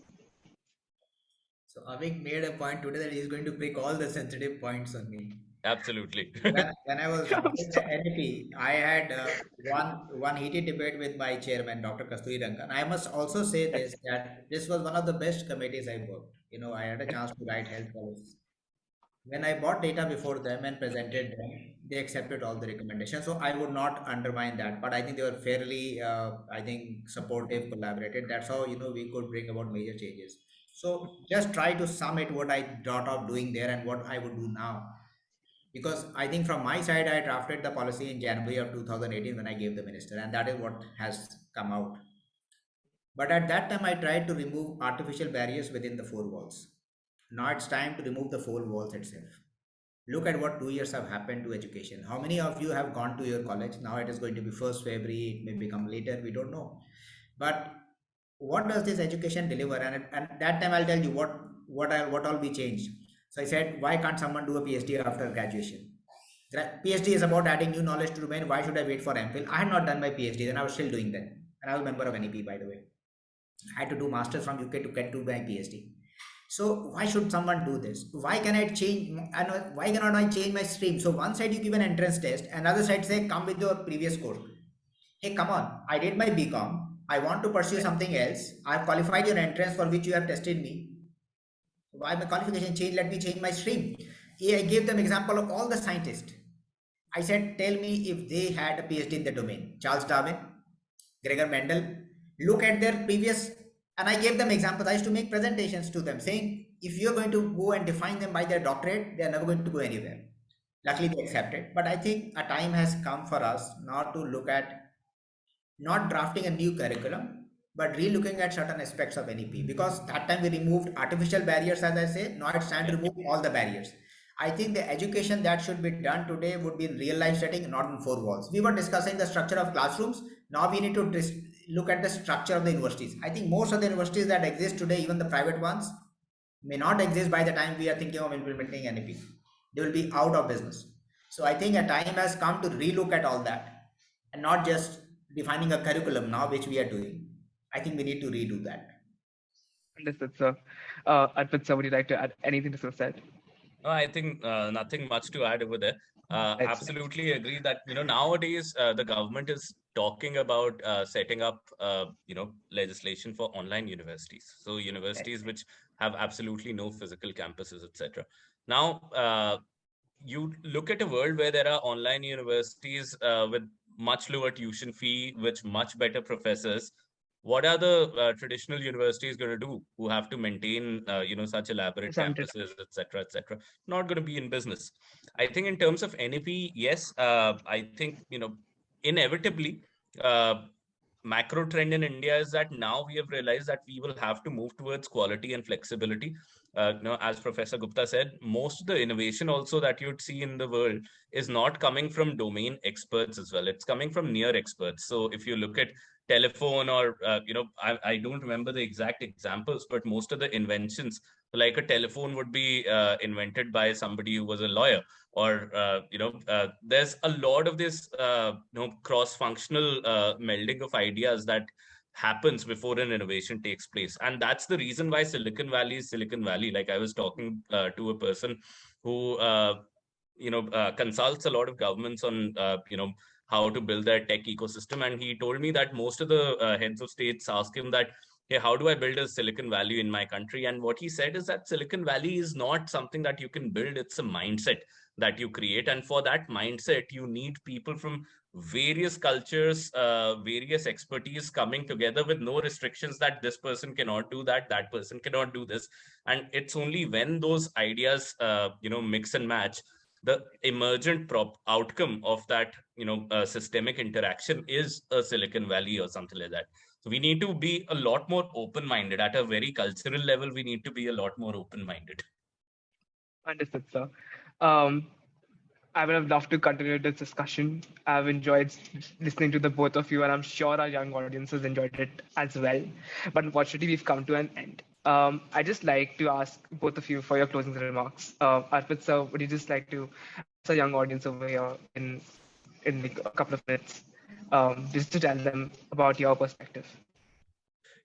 So Avik made a point today that he's going to pick all the sensitive points on me. Absolutely. When I was I'm drafting the sorry. NEP, I had one heated debate with my chairman, Dr. Kasturi Rangan. I must also say this, that this was one of the best committees I worked. I had a chance to write health policies. When I bought data before them and presented them, they accepted all the recommendations. So I would not undermine that, but I think they were fairly, I think, supportive, collaborated. That's how we could bring about major changes. So just try to sum it what I thought of doing there and what I would do now. Because I think from my side, I drafted the policy in January of 2018 when I gave the minister, and that is what has come out. But at that time, I tried to remove artificial barriers within the four walls. Now it's time to remove the four walls itself. Look at what 2 years have happened to education. How many of you have gone to your college? Now it is going to be 1st February, it may become later, we don't know. But what does this education deliver? And that time I'll tell you what all we changed. So I said, why can't someone do a PhD after graduation? PhD is about adding new knowledge to domain. Why should I wait for MPhil? I had not done my PhD, then I was still doing that. And I was a member of NEP, by the way. I had to do masters from UK to get to my PhD. So why should someone do this? Why can I change? And why cannot I change my stream? So one side you give an entrance test, another side say come with your previous course. Hey, come on! I did my BCom. I want to pursue something else. I've qualified your entrance for which you have tested me. Why my qualification change? Let me change my stream. I gave them example of all the scientists. I said, tell me if they had a PhD in the domain. Charles Darwin, Gregor Mendel. Look at their previous, and I gave them examples. I used to make presentations to them saying, if you're going to go and define them by their doctorate, they're never going to go anywhere. Luckily, they accepted. But I think a time has come for us now to look at not drafting a new curriculum, but relooking at certain aspects of NEP, because that time we removed artificial barriers, as I say. Now it's time to remove all the barriers. I think the education that should be done today would be in real life setting, not in four walls. We were discussing the structure of classrooms. Now we need to look at the structure of the universities. I think most of the universities that exist today, even the private ones, may not exist by the time we are thinking of implementing NEP. They will be out of business. So I think a time has come to relook at all that and not just defining a curriculum now, which we are doing. I think we need to redo that. Understood, sir. Arpit, sir, would you like to add anything to this said? No, I think nothing much to add over there. Absolutely agree that nowadays the government is talking about setting up legislation for online universities. So universities which have absolutely no physical campuses, etc. Now you look at a world where there are online universities with much lower tuition fee, with much better professors. What are the traditional universities going to do who have to maintain such elaborate campuses, etc., etc.? Not going to be in business. I think in terms of NEP, yes, I think inevitably macro trend in India is that now we have realized that we will have to move towards quality and flexibility. As Professor Gupta said, most of the innovation also that you'd see in the world is not coming from domain experts as well. It's coming from near experts. So if you look at telephone or, I don't remember the exact examples, but most of the inventions, like a telephone would be invented by somebody who was a lawyer, or there's a lot of this cross-functional melding of ideas that happens before an innovation takes place. And that's the reason why Silicon Valley is Silicon Valley. Like I was talking to a person who consults a lot of governments on how to build their tech ecosystem, and he told me that most of the heads of states ask him that, hey, how do I build a Silicon Valley in my country? And what he said is that Silicon Valley is not something that you can build, it's a mindset that you create. And for that mindset, you need people from various cultures, various expertise coming together with no restrictions that this person cannot do that person cannot do this. And it's only when those ideas mix and match, the emergent outcome of that systemic interaction is a Silicon Valley or something like that. So we need to be a lot more open-minded at a very cultural level. We need to be a lot more open-minded. Understood, sir. um, I would have loved to continue this discussion. I've enjoyed listening to the both of you, and I'm sure our young audiences enjoyed it as well. But unfortunately, we've come to an end. I'd just like to ask both of you for your closing remarks. Arpit, sir, would you just like to address our young audience over here in like a couple of minutes, just to tell them about your perspective?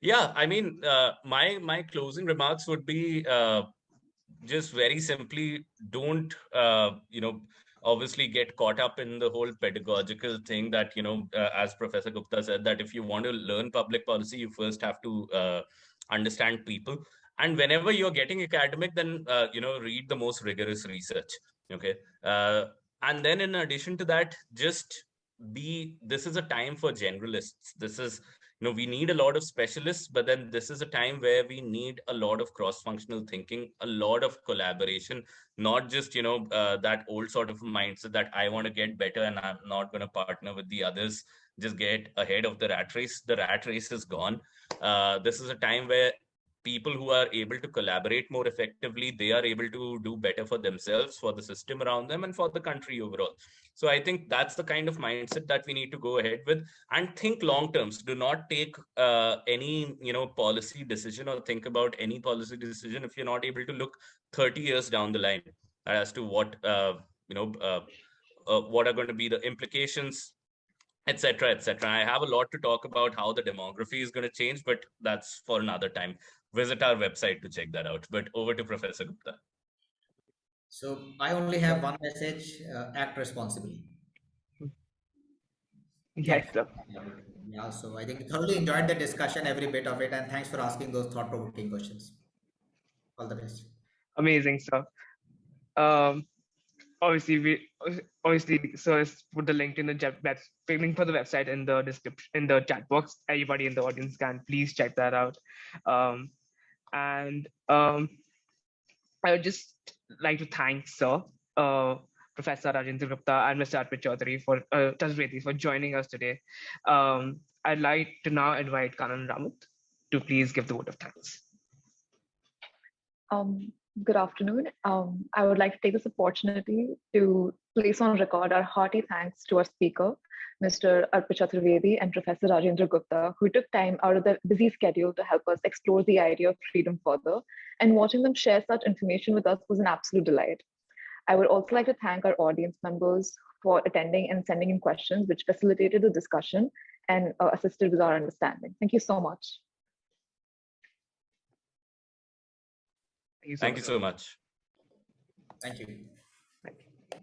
Yeah, I mean, my closing remarks would be just very simply, don't obviously get caught up in the whole pedagogical thing that as Professor Gupta said, that if you want to learn public policy, you first have to understand people. And whenever you're getting academic, then read the most rigorous research. Okay, and then in addition to that, just this is a time for generalists. This is we need a lot of specialists, but then this is a time where we need a lot of cross-functional thinking, a lot of collaboration, not just, that old sort of mindset that I want to get better and I'm not going to partner with the others, just get ahead of the rat race. The rat race is gone. This is a time where people who are able to collaborate more effectively, they are able to do better for themselves, for the system around them, and for the country overall. So I think that's the kind of mindset that we need to go ahead with, and think long terms. Do not take any policy decision or think about any policy decision if you're not able to look 30 years down the line as to what what are going to be the implications, etc., etc. I have a lot to talk about how the demography is going to change, but that's for another time. Visit our website to check that out. But over to Professor Gupta. So I only have one message: act responsibly. Yes, sir. Yeah, so I think thoroughly enjoyed the discussion, every bit of it, and thanks for asking those thought-provoking questions. All the best. Amazing, sir. Um, obviously, so let's put the link in the link for the website in the description, in the chat box. Everybody in the audience can please check that out. And I would just like to thank Sir, Professor Rajendra Gupta and Mr. Arpit Chaturvedi for joining us today. I'd like to now invite Kanan Ramut to please give the vote of thanks. Good afternoon. I would like to take this opportunity to place on record our hearty thanks to our speaker, Mr. Arpit Chaturvedi and Professor Rajendra Gupta, who took time out of their busy schedule to help us explore the idea of freedom further, and watching them share such information with us was an absolute delight. I would also like to thank our audience members for attending and sending in questions, which facilitated the discussion and assisted with our understanding. Thank you so much. Thank you so much. Thank you.